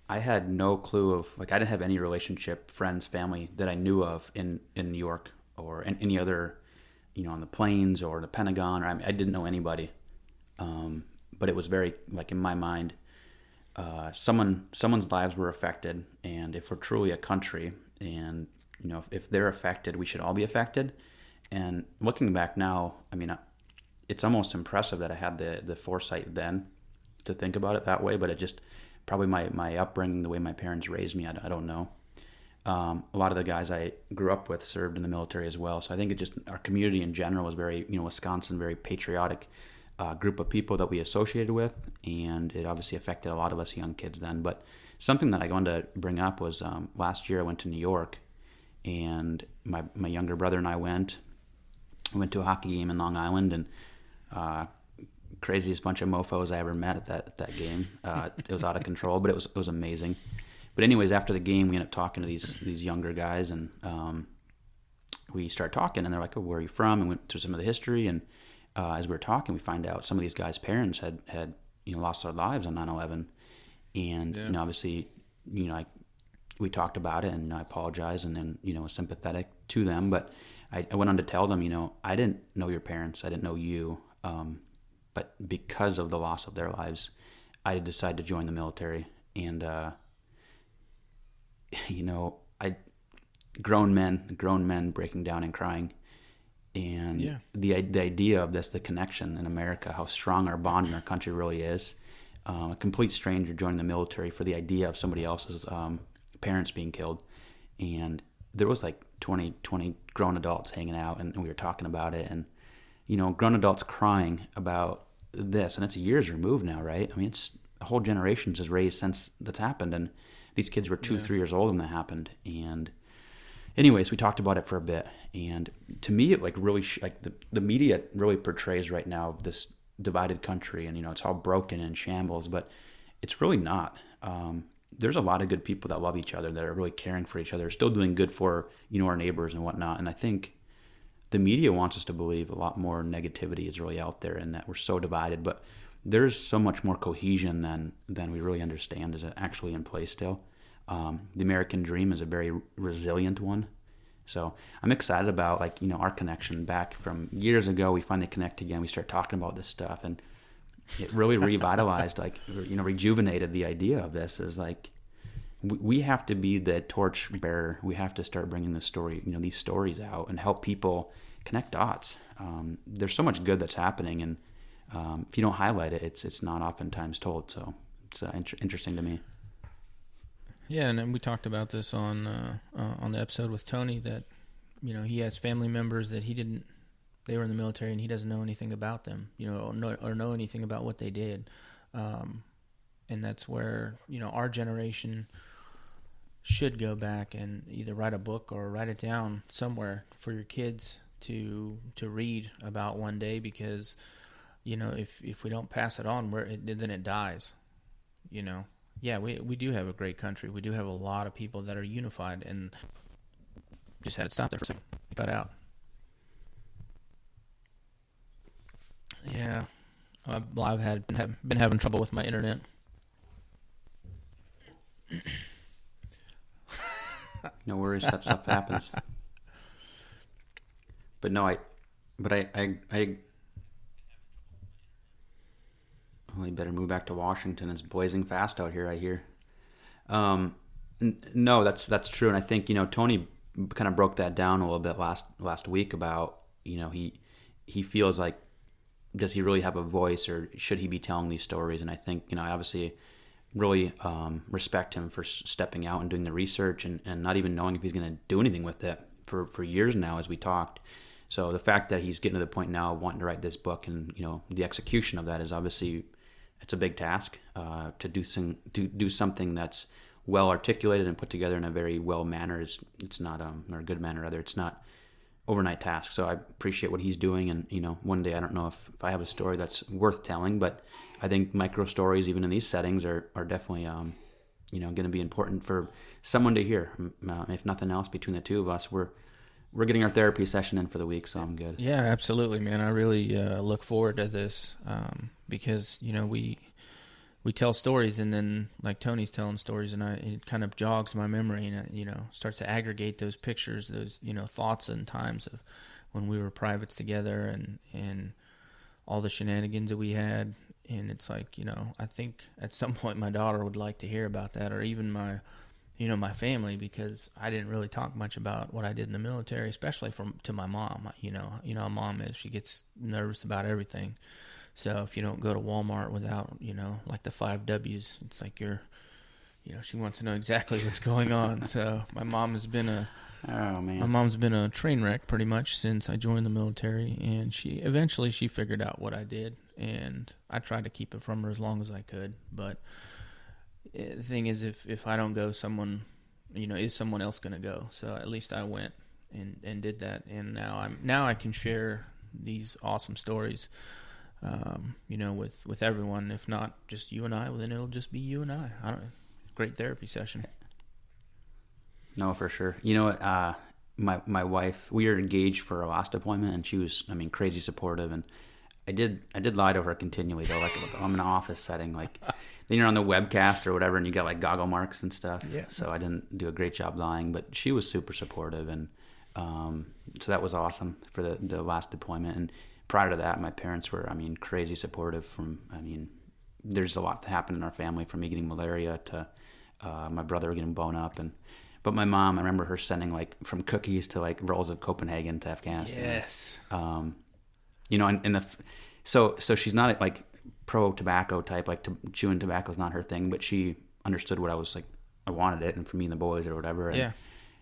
I had no clue of, like, I didn't have any relationship, friends, family that I knew of in New York or in any other, on the plains or the Pentagon, or I didn't know anybody. But it was very, like, in my mind, someone's lives were affected, and if we're truly a country, and if they're affected, we should all be affected. And looking back now, I mean, it's almost impressive that I had the foresight then to think about it that way. But it just probably my upbringing, the way my parents raised me, I don't know. A lot of the guys I grew up with served in the military as well, so I think it just, our community in general was very, Wisconsin, very patriotic group of people that we associated with, and it obviously affected a lot of us young kids then. But something that I wanted to bring up was last year I went to New York, and my younger brother and I went to a hockey game in Long Island, and craziest bunch of mofos I ever met at that game. It was out of control, but it was amazing. But anyways, after the game, we ended up talking to these younger guys, and we started talking, and they're like, "Oh, where are you from?" And went through some of the history, and as we were talking, we find out some of these guys' parents had lost their lives on 9/11, and obviously, we talked about it, and I apologized, and then was sympathetic to them, but I went on to tell them, I didn't know your parents, I didn't know you, but because of the loss of their lives, I decided to join the military. And, I grown men breaking down and crying. And Yeah. the idea of this, the connection in America, how strong our bond in our country really is. A complete stranger joining the military for the idea of somebody else's parents being killed. And there was like 20 grown adults hanging out, and we were talking about it. And, grown adults crying about this. And it's years removed now, right? I mean, it's a whole generations has raised since that's happened. And these kids were 3 years old when that happened. And anyways, we talked about it for a bit. And to me, it like really, like the media really portrays right now this divided country, and it's all broken and shambles, but it's really not. There's a lot of good people that love each other, that are really caring for each other, still doing good for our neighbors and whatnot. And I think the media wants us to believe a lot more negativity is really out there, and that we're so divided. But there's so much more cohesion than we really understand is actually in place still. The American dream is a very resilient one. So I'm excited about our connection back from years ago. We finally connect again. We start talking about this stuff, and it really revitalized, rejuvenated the idea of this. Is like we have to be the torch bearer. We have to start bringing this story, these stories out, and help people connect dots. There's so much good that's happening, and if you don't highlight it, it's not oftentimes told. So it's interesting to me. Yeah, and then we talked about this on the episode with Tony, that he has family members that they were in the military, and he doesn't know anything about them, or know anything about what they did, and that's where our generation should go back and either write a book or write it down somewhere for your kids to read about one day, because if we don't pass it on, then it dies. Yeah, we do have a great country. We do have a lot of people that are unified, and just had to stop there for a second. Cut out. Yeah, I've been having trouble with my internet. No worries, that stuff happens. But no, I well, you better move back to Washington. It's blazing fast out here, I hear. No, that's true, and I think Tony kind of broke that down a little bit last week about he feels like, does he really have a voice, or should he be telling these stories? And I think I obviously really respect him for stepping out and doing the research and not even knowing if he's going to do anything with it for years now, as we talked. So the fact that he's getting to the point now of wanting to write this book, and the execution of that is obviously, it's a big task to do something that's well articulated and put together in a very well manner. It's not or a good manner rather. It's not overnight task. So I appreciate what he's doing, and one day I don't know if I have a story that's worth telling, but I think micro stories, even in these settings, are definitely going to be important for someone to hear. If nothing else, between the two of us, we're getting our therapy session in for the week, so I'm good. Yeah, absolutely, man. I really look forward to this because we tell stories, and then like Tony's telling stories, and it kind of jogs my memory, and starts to aggregate those pictures, those thoughts and times of when we were privates together, and all the shenanigans that we had. And it's like I think at some point my daughter would like to hear about that, or even my my family, because I didn't really talk much about what I did in the military, especially to my mom. How mom is. She gets nervous about everything. So if you don't go to Walmart without, like the 5 W's, it's like she wants to know exactly what's going on. So my mom's been a train wreck pretty much since I joined the military, and she eventually figured out what I did, and I tried to keep it from her as long as I could. But the thing is, if I don't go, is someone else going to go? So at least I went and did that, and now I can share these awesome stories, with everyone. If not just you and I, well, then it'll just be you and I. Great therapy session. No, for sure. My wife, we were engaged for our last deployment, and she was, crazy supportive, and I did lie to her continually though. Like, I'm in an office setting, like then you're on the webcast or whatever, and you got like goggle marks and stuff. Yeah. So I didn't do a great job lying, but she was super supportive, and so that was awesome for the last deployment. And prior to that, my parents were, crazy supportive there's a lot that happened in our family, from me getting malaria to my brother getting blown up. But my mom, I remember her sending like from cookies to like rolls of Copenhagen to Afghanistan. Yes. So she's not like pro tobacco type, like chewing tobacco is not her thing, but she understood what I was like. I wanted it, and for me and the boys or whatever. And Yeah.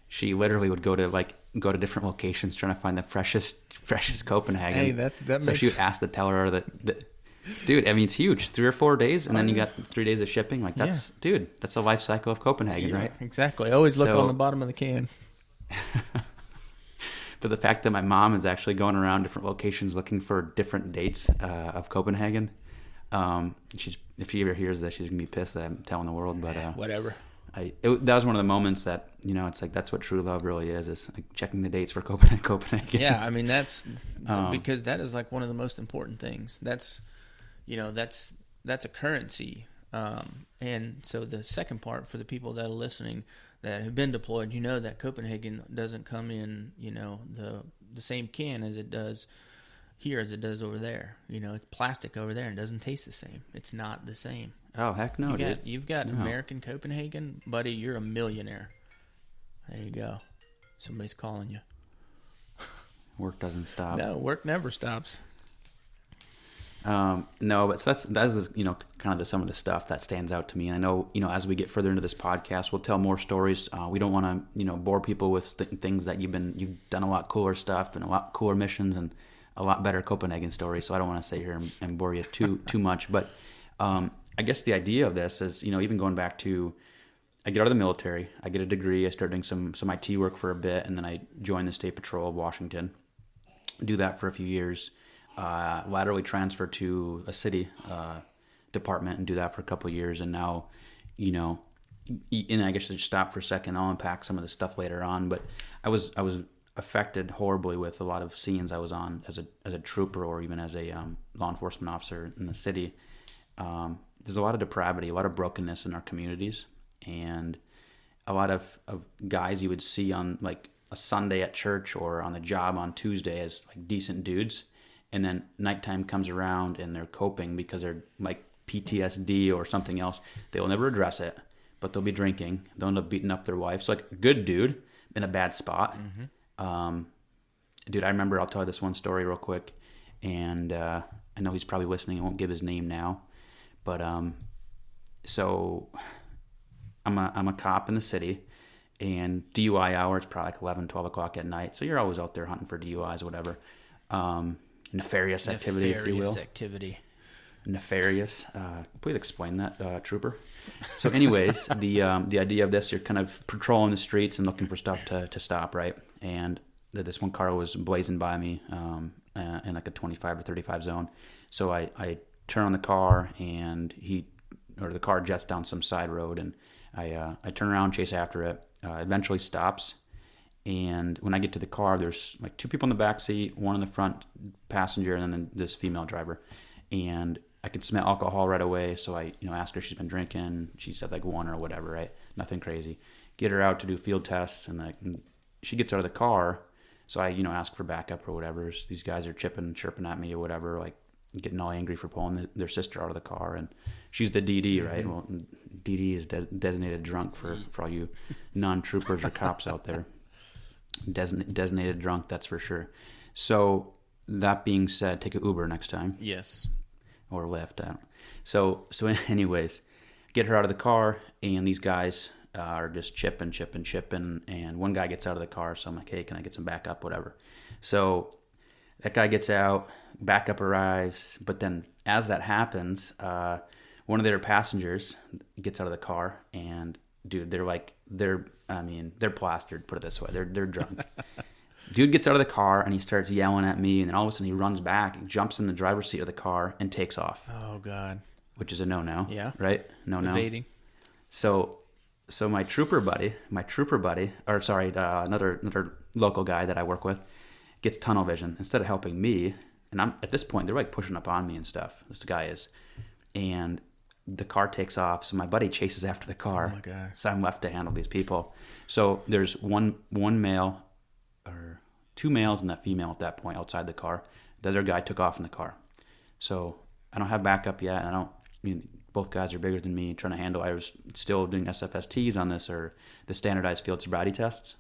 she literally would go to different locations trying to find the freshest Copenhagen. Hey, that so makes... she would ask the teller that dude, I mean, it's huge. 3 or 4 days, and then you got 3 days of shipping. Like dude, that's a life cycle of Copenhagen, right? Exactly. Always look on the bottom of the can. But the fact that my mom is actually going around different locations looking for different dates of Copenhagen, if she ever hears this, she's gonna be pissed that I'm telling the world. But whatever. That was one of the moments that, it's like, that's what true love really is like checking the dates for Copenhagen. Yeah, I mean, that's because that is like one of the most important things. That's a currency. And so the second part, for the people that are listening that have been deployed, that Copenhagen doesn't come in, the same can as it does here as it does over there. It's plastic over there and doesn't taste the same. It's not the same. Oh, heck no, dude. You've got American Copenhagen, buddy, you're a millionaire. There you go. Somebody's calling you. Work doesn't stop. No, work never stops. No, but so that's kind of some of the stuff that stands out to me. And I know, as we get further into this podcast, we'll tell more stories. We don't want to, bore people with things that you've done a lot cooler stuff and a lot cooler missions and a lot better Copenhagen stories. So I don't want to sit here and bore you too much. But I guess the idea of this is, even going back to, I get out of the military, I get a degree, I start doing some IT work for a bit, and then I join the State Patrol of Washington. Do that for a few years. Laterally transfer to a city department and do that for a couple of years, and now, and I guess to stop for a second, I'll unpack some of the stuff later on. But I was affected horribly with a lot of scenes I was on as a trooper or even as a law enforcement officer in the city. There's a lot of depravity, a lot of brokenness in our communities, and a lot of guys you would see on like a Sunday at church or on the job on Tuesday as like decent dudes. And then nighttime comes around and they're coping because they're like PTSD or something else. They will never address it, but they'll be drinking. They'll end up beating up their wife. So like a good dude in a bad spot. Mm-hmm. Dude, I remember, I'll tell you this one story real quick. And I know he's probably listening. I won't give his name now. But so I'm a cop in the city. And DUI hour, it's probably like 11, 12 o'clock at night. So you're always out there hunting for DUIs or whatever. Nefarious activity, if you will. Nefarious. Please explain that, trooper. So anyways, the idea of this, you're kind of patrolling the streets and looking for stuff to stop, right? And this one car was blazing by me in like a 25 or 35 zone. So I turn on the car, and the car jets down some side road, and I turn around, chase after it. Eventually stops. And when I get to the car, there's like 2 people in the back seat, 1 in the front passenger, and then this female driver. And I could smell alcohol right away. So I, asked her if she's been drinking. She said like 1 or whatever, right? Nothing crazy. Get her out to do field tests, and she gets out of the car. So I, ask for backup or whatever. These guys are chirping at me or whatever, like getting all angry for pulling their sister out of the car. And she's the DD, right? Mm-hmm. Well, DD is designated drunk for all you non-troopers or cops out there. Designated drunk, that's for sure. So that being said, take an Uber next time. Yes. Or Lyft. So anyways, get her out of the car, and these guys are just chipping, and one guy gets out of the car, so I'm like, hey, can I get some backup, whatever. So that guy gets out, backup arrives, but then as that happens, one of their passengers gets out of the car, and dude, they're plastered, put it this way. They're drunk. Dude gets out of the car and he starts yelling at me, and then all of a sudden he runs back, jumps in the driver's seat of the car, and takes off. Oh God. Which is a no-no. Yeah. Right? No-no. Evading. So my trooper buddy, another local guy that I work with, gets tunnel vision. Instead of helping me, and I'm at this point, they're like pushing up on me and stuff. This guy is. And the car takes off, so my buddy chases after the car. Oh my God. So I'm left to handle these people. So there's one male, or 2 males and that female at that point outside the car. The other guy took off in the car. So I don't have backup yet, and both guys are bigger than me, trying to handle. I was still doing SFSTs on this, or the standardized field sobriety tests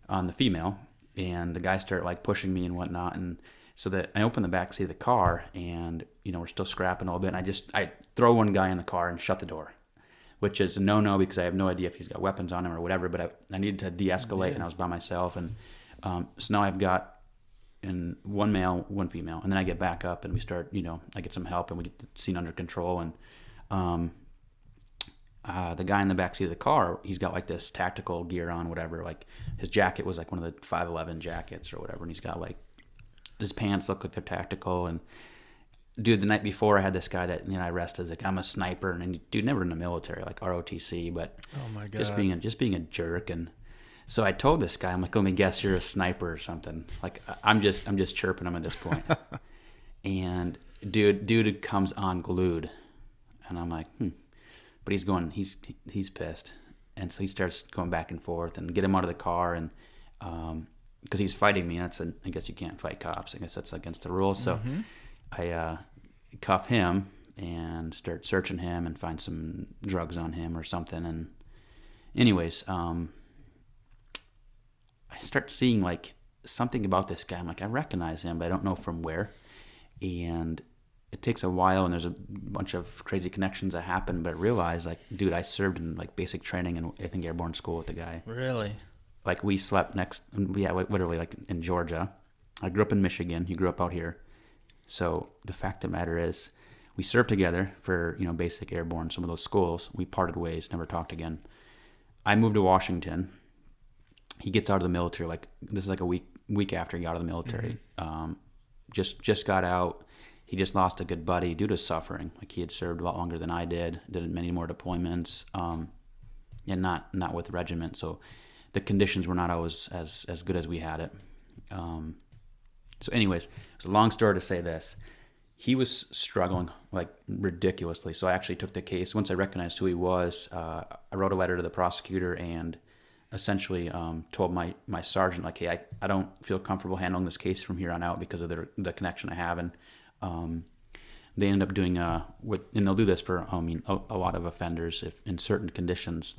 on the female, and the guys start like pushing me and whatnot, and so that I open the back seat of the car, and we're still scrapping a little bit, and I throw one guy in the car and shut the door, which is a no-no because I have no idea if he's got weapons on him or whatever, but I needed to de-escalate, and I was by myself, and so now I've got one male, one female, and then I get back up and we start, I get some help and we get the scene under control, and the guy in the back seat of the car, he's got like this tactical gear on, whatever, like his jacket was like one of the 511 jackets or whatever, and he's got like, his pants look like they're tactical, and dude, the night before I had this guy that I arrested as like, I'm a sniper, and dude, never in the military, like ROTC, but oh my God, just being a jerk. And so I told this guy, I'm like, let me guess, you're a sniper or something. Like I'm just chirping him at this point. And dude comes unglued, and I'm like, but he's pissed, and so he starts going back and forth, and get him out of the car, and because he's fighting me. I guess you can't fight cops. I guess that's against the rules. So I cuff him and start searching him and find some drugs on him or something. And anyways, I start seeing like something about this guy. I'm like, I recognize him, but I don't know from where. And it takes a while, and there's a bunch of crazy connections that happen. But I realized, like, dude, I served in like basic training in I think airborne school with the guy. Really? Like we slept literally like in Georgia. I grew up in Michigan. He grew up out here. So the fact of the matter is, we served together for basic airborne, some of those schools. We parted ways, never talked again. I moved to Washington. He gets out of the military. Like this is like a week after he got out of the military. Just got out. He just lost a good buddy due to suffering. Like he had served a lot longer than I did many more deployments, and not with the regiment. So the conditions were not always as good as we had it. So anyways, it's a long story to say this. He was struggling like ridiculously. So I actually took the case. Once I recognized who he was, I wrote a letter to the prosecutor and essentially told my sergeant, like, hey, I don't feel comfortable handling this case from here on out because of the connection I have. And they end up doing and they'll do this for a lot of offenders. If in certain conditions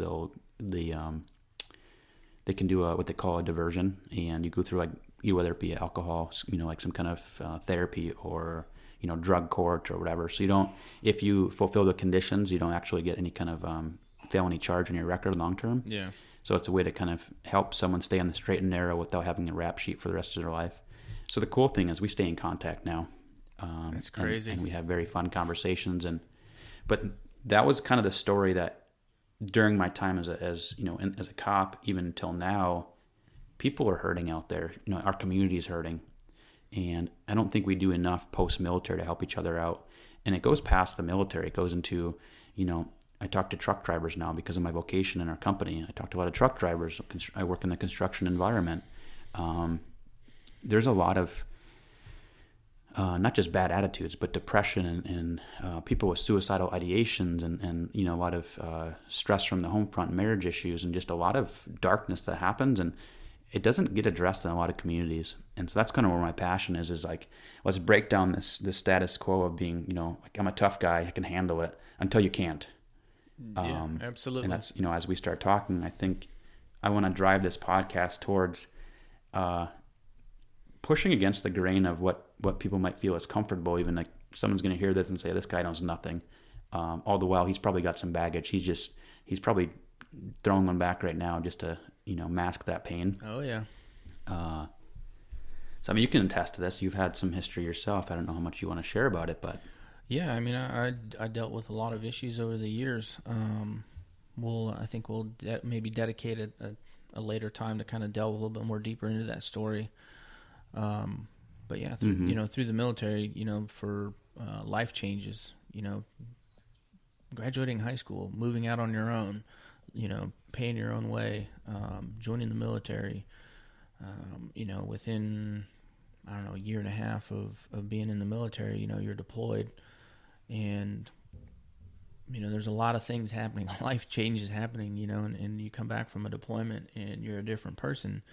they can do what they call a diversion, and you go through like whether it be alcohol, like some kind of therapy, or drug court or whatever. So if you fulfill the conditions, you don't actually get any kind of felony charge on your record long term. Yeah. So it's a way to kind of help someone stay on the straight and narrow without having a rap sheet for the rest of their life. So the cool thing is we stay in contact now. That's crazy. And we have very fun conversations. But that was kind of the story that during my time as a cop, even until now, people are hurting out there. Our community is hurting. And I don't think we do enough post-military to help each other out. And it goes past the military. It goes into, I talk to truck drivers now because of my vocation in our company. I talk to a lot of truck drivers. I work in the construction environment. There's a lot of not just bad attitudes, but depression and people with suicidal ideations and a lot of stress from the home front, marriage issues, and just a lot of darkness that happens. And it doesn't get addressed in a lot of communities. And so that's kind of where my passion is like, let's break down this status quo of being, like I'm a tough guy, I can handle it, until you can't. Yeah, absolutely. And that's, as we start talking, I think I want to drive this podcast towards pushing against the grain of what people might feel is comfortable. Even like someone's going to hear this and say, this guy knows nothing. All the while, he's probably got some baggage. He's probably throwing one back right now just to, mask that pain. Oh, yeah. So, you can attest to this. You've had some history yourself. I don't know how much you want to share about it, but... Yeah, I dealt with a lot of issues over the years. I think we'll maybe dedicate a later time to kind of delve a little bit more deeper into that story. But yeah, through the military, for life changes, graduating high school, moving out on your own, paying your own way, joining the military, within, I don't know, a year and a half of being in the military, you're deployed, and, there's a lot of things happening, life changes happening, and you come back from a deployment and you're a different person,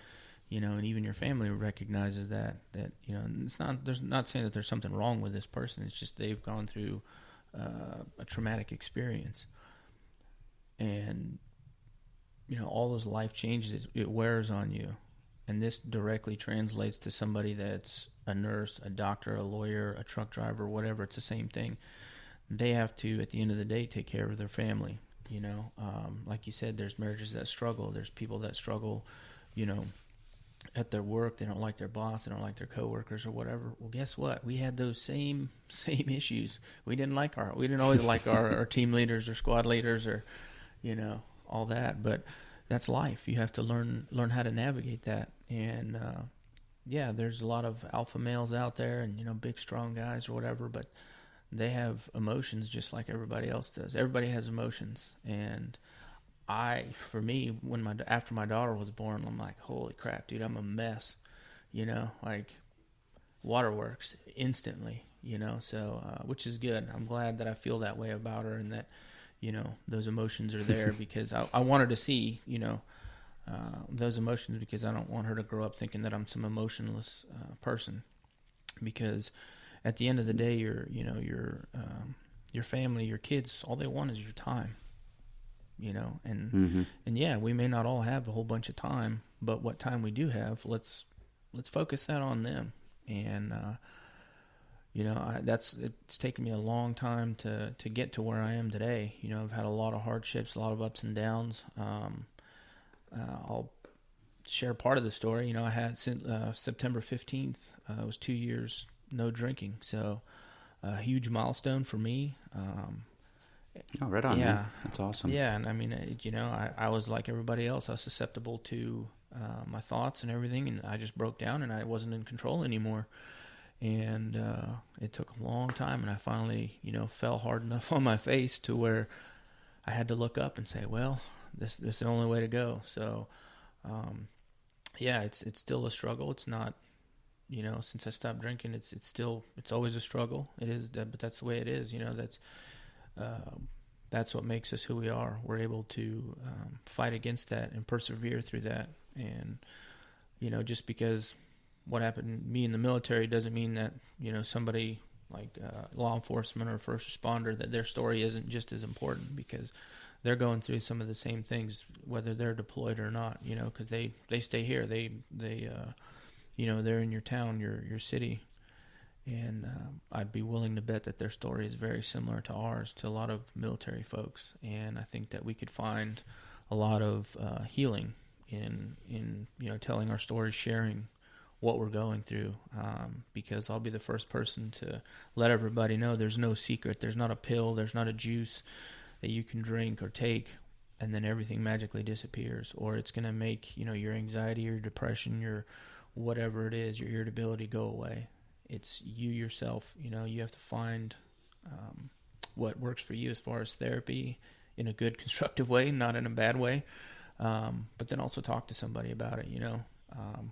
and even your family recognizes that, it's not saying that there's something wrong with this person. It's just they've gone through a traumatic experience. And, all those life changes, it wears on you. And this directly translates to somebody that's a nurse, a doctor, a lawyer, a truck driver, whatever. It's the same thing. They have to, at the end of the day, take care of their family. Like you said, there's marriages that struggle. There's people that struggle, at their work. They don't like their boss. They don't like their coworkers or whatever. Well, guess what? We had those same issues. We didn't always like our team leaders or squad leaders or, all that. But that's life. You have to learn how to navigate that. And there's a lot of alpha males out there and big strong guys or whatever, but they have emotions just like everybody else does. Everybody has emotions. And for me, after my daughter was born, I'm like, holy crap, dude, I'm a mess. Like waterworks instantly. So which is good. I'm glad that I feel that way about her, and that those emotions are there because I want her to see those emotions, because I don't want her to grow up thinking that I'm some emotionless person. Because at the end of the day, your family, your kids, all they want is your time. And yeah, we may not all have a whole bunch of time, but what time we do have, let's focus that on them. And it's taken me a long time to get to where I am today. I've had a lot of hardships, a lot of ups and downs. I'll share part of the story. I had since September 15th, it was 2 years no drinking. So a huge milestone for me. Oh, right on. Yeah, man. That's awesome. Yeah, and I mean, I was like everybody else. I was susceptible to my thoughts and everything, and I just broke down, and I wasn't in control anymore. And it took a long time, and I finally, fell hard enough on my face to where I had to look up and say, well, this is the only way to go. So, it's still a struggle. It's not, since I stopped drinking, it's always a struggle. It is, but that's the way it is. That's what makes us who we are. We're able to fight against that and persevere through that. And, just because what happened to me in the military doesn't mean that, somebody like law enforcement or first responder, that their story isn't just as important, because they're going through some of the same things, whether they're deployed or not, because they stay here. They they're in your town, your city. And I'd be willing to bet that their story is very similar to ours, to a lot of military folks. And I think that we could find a lot of healing in telling our stories, sharing what we're going through, because I'll be the first person to let everybody know there's no secret. There's not a pill. There's not a juice that you can drink or take and then everything magically disappears, or it's going to make your anxiety, your depression, your whatever it is, your irritability go away. It's you yourself. You have to find what works for you as far as therapy, in a good, constructive way, not in a bad way. But then also talk to somebody about it,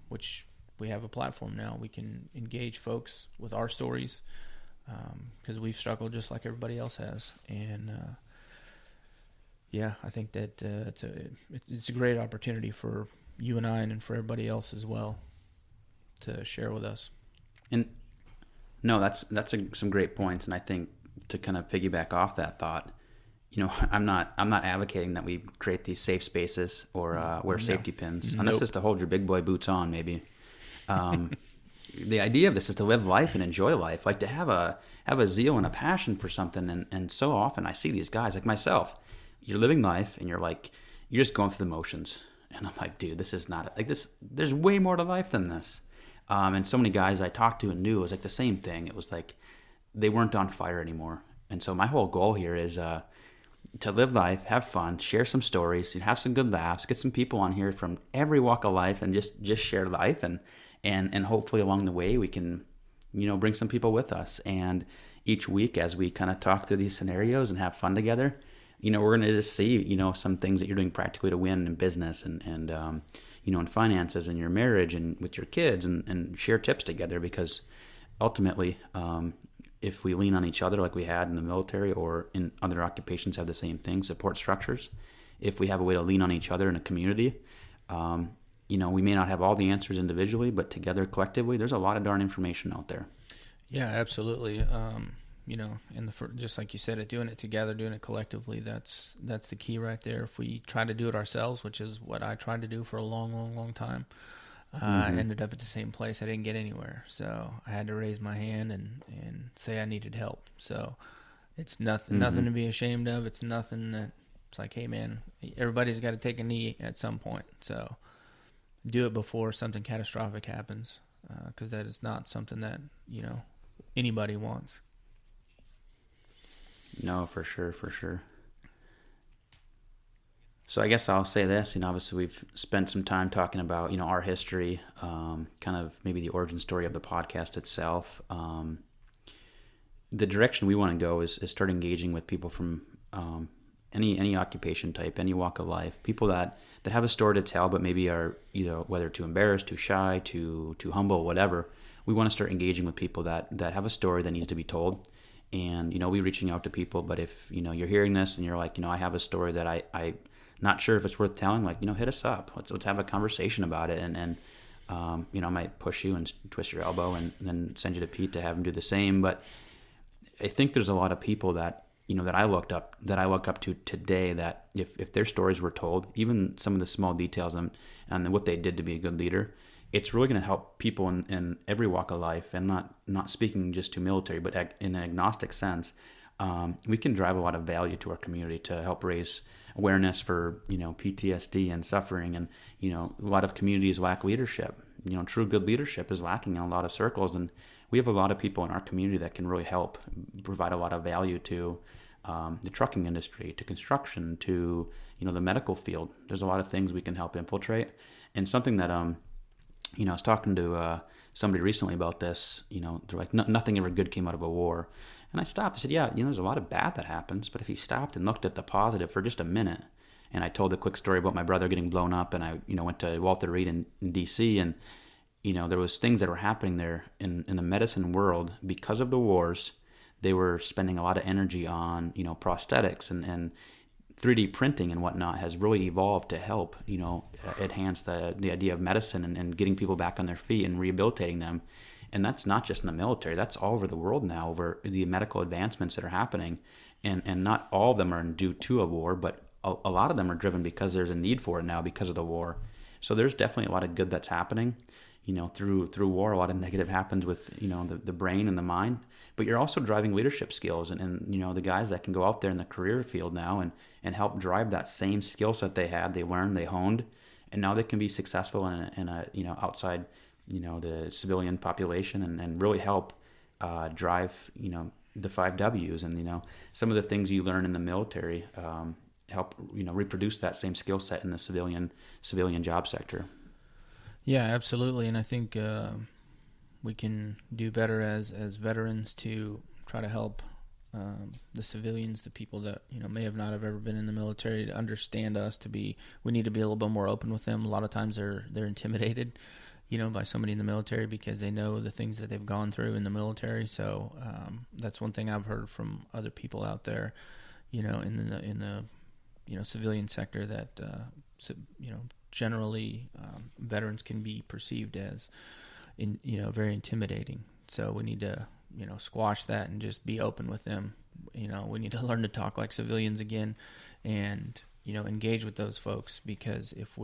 which we have a platform now. We can engage folks with our stories, because we've struggled just like everybody else has. And I think that it's a great opportunity for you and I, and for everybody else as well, to share with us. And no, that's some great points. And I think, to kind of piggyback off that thought, I'm not advocating that we create these safe spaces or wear safety pins. And this is to hold your big boy boots on, maybe. The idea of this is to live life and enjoy life, like to have a zeal and a passion for something. And so often I see these guys like myself. You're living life and you're just going through the motions. And I'm like, dude, this is not like this. There's way more to life than this. And so many guys I talked to and knew, it was like the same thing. It was like they weren't on fire anymore. And so my whole goal here is to live life, have fun, share some stories, have some good laughs, get some people on here from every walk of life, and just share life. And hopefully along the way we can, bring some people with us. And each week, as we kind of talk through these scenarios and have fun together, we're going to just see, some things that you're doing practically to win in business and in finances and your marriage and with your kids, and share tips together. Because ultimately, if we lean on each other like we had in the military or in other occupations, have the same thing, support structures. If we have a way to lean on each other in a community, we may not have all the answers individually, but together, collectively, there's a lot of darn information out there. Yeah, absolutely. and just like you said, doing it together, doing it collectively, that's the key right there. If we try to do it ourselves, which is what I tried to do for a long, long, long time, I Mm-hmm. ended up at the same place. I didn't get anywhere, so I had to raise my hand and say I needed help. So it's nothing Mm-hmm. to be ashamed of. It's nothing that it's like, hey man, everybody's got to take a knee at some point. So do it before something catastrophic happens, because that is not something that anybody wants. No, for sure, for sure. So I guess I'll say this. Obviously we've spent some time talking about our history, kind of maybe the origin story of the podcast itself. The direction we want to go is start engaging with people from any occupation type, any walk of life, people that have a story to tell, but maybe are whether too embarrassed, too shy, too humble, whatever. We want to start engaging with people that have a story that needs to be told, and we reaching out to people. But if you're hearing this and you're like, I have a story that I not sure if it's worth telling, like hit us up. Let's have a conversation about it, and I might push you and twist your elbow and then send you to Pete to have him do the same. But I think there's a lot of people that that I look up to today, that if their stories were told, even some of the small details and what they did to be a good leader, it's really going to help people in every walk of life, and not speaking just to military, but in an agnostic sense. We can drive a lot of value to our community to help raise awareness for PTSD and suffering, and a lot of communities lack leadership. True good leadership is lacking in a lot of circles, and we have a lot of people in our community that can really help provide a lot of value to the trucking industry, to construction, to the medical field. There's a lot of things we can help infiltrate, and something that I was talking to somebody recently about this. They're like, nothing ever good came out of a war. And I stopped. I said, yeah, there's a lot of bad that happens, but if you stopped and looked at the positive for just a minute, and I told a quick story about my brother getting blown up, and I went to Walter Reed in D.C., and there was things that were happening there in the medicine world because of the wars. They were spending a lot of energy on prosthetics, and 3D printing and whatnot has really evolved to help enhance the idea of medicine, and getting people back on their feet and rehabilitating them. And that's not just in the military, that's all over the world now, over the medical advancements that are happening. And not all of them are due to a war, but a lot of them are driven because there's a need for it now because of the war. So there's definitely a lot of good that's happening. Through war, a lot of negative happens with the brain and the mind. But you're also driving leadership skills, and the guys that can go out there in the career field now and help drive that same skill set they had, they learned, they honed, and now they can be successful in a outside the civilian population, and really help drive the 5 Ws, and some of the things you learn in the military help reproduce that same skill set in the civilian job sector. Yeah, absolutely, and I think we can do better as veterans to try to help the civilians, the people that may have not have ever been in the military, to understand us. We need to be a little bit more open with them. A lot of times they're intimidated, by somebody in the military, because they know the things that they've gone through in the military. So that's one thing I've heard from other people out there, in the civilian sector, that generally veterans can be perceived as very intimidating. So we need to squash that and just be open with them. We need to learn to talk like civilians again, and engage with those folks, because if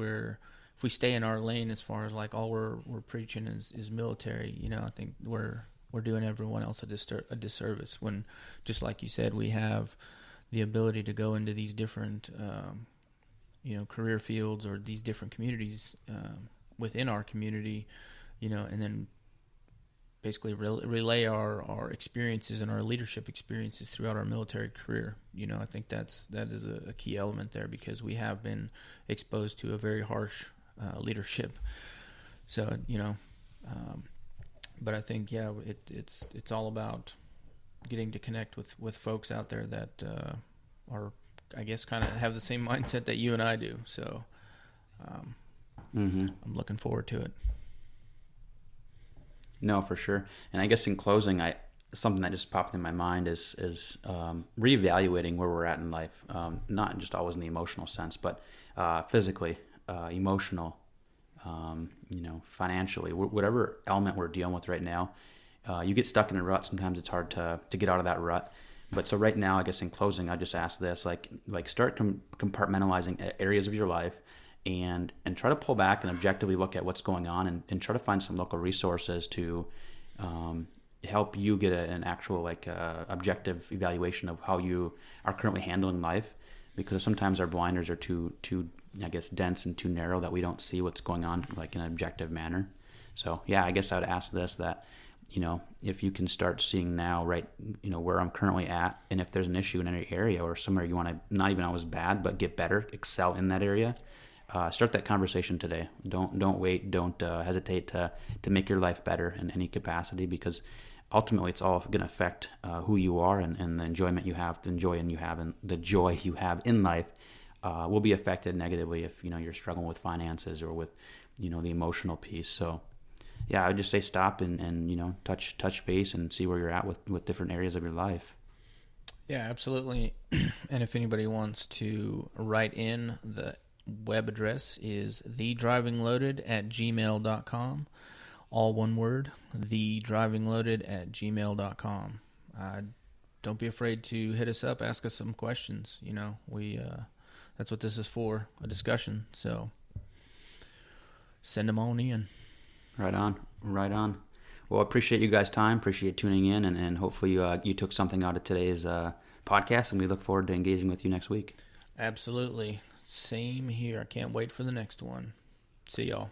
we stay in our lane, as far as like all we're preaching is military, I think we're doing everyone else a disservice, when, just like you said, we have the ability to go into these different career fields, or these different communities within our community, and then basically relay our experiences and our leadership experiences throughout our military career. I think that is a key element there, because we have been exposed to a very harsh leadership. So but I think it's all about getting to connect with folks out there that are, I guess, kind of have the same mindset that you and I do. So I'm looking forward to it. No, for sure. And I guess in closing, something that just popped in my mind is reevaluating where we're at in life, not just always in the emotional sense, but physically, emotional, financially, whatever element we're dealing with right now. You get stuck in a rut. Sometimes it's hard to get out of that rut. But so right now, I guess in closing, I just ask this: like start compartmentalizing areas of your life, and try to pull back and objectively look at what's going on, and try to find some local resources to help you get an actual objective evaluation of how you are currently handling life. Because sometimes our blinders are too I guess dense and too narrow that we don't see what's going on like in an objective manner. So yeah, I guess I would ask this, that if you can start seeing now, right, where I'm currently at, and if there's an issue in any area or somewhere you want to not even always bad, but get better, excel in that area, start that conversation today. Don't wait. Don't hesitate to make your life better in any capacity, because ultimately it's all going to affect who you are, and the enjoyment you have, the joy you have in life will be affected negatively if you're struggling with finances or with the emotional piece. So yeah, I would just say stop and touch base and see where you're at with different areas of your life. Yeah, absolutely. And if anybody wants to write in, the web address is thedrivingloaded@gmail.com. All one word, thedrivingloaded@gmail.com. Don't be afraid to hit us up, ask us some questions. That's what this is for, a discussion. So send them on in. Right on. Well, I appreciate you guys' time. Appreciate tuning in, and hopefully you took something out of today's podcast, and we look forward to engaging with you next week. Absolutely. Same here. I can't wait for the next one. See y'all.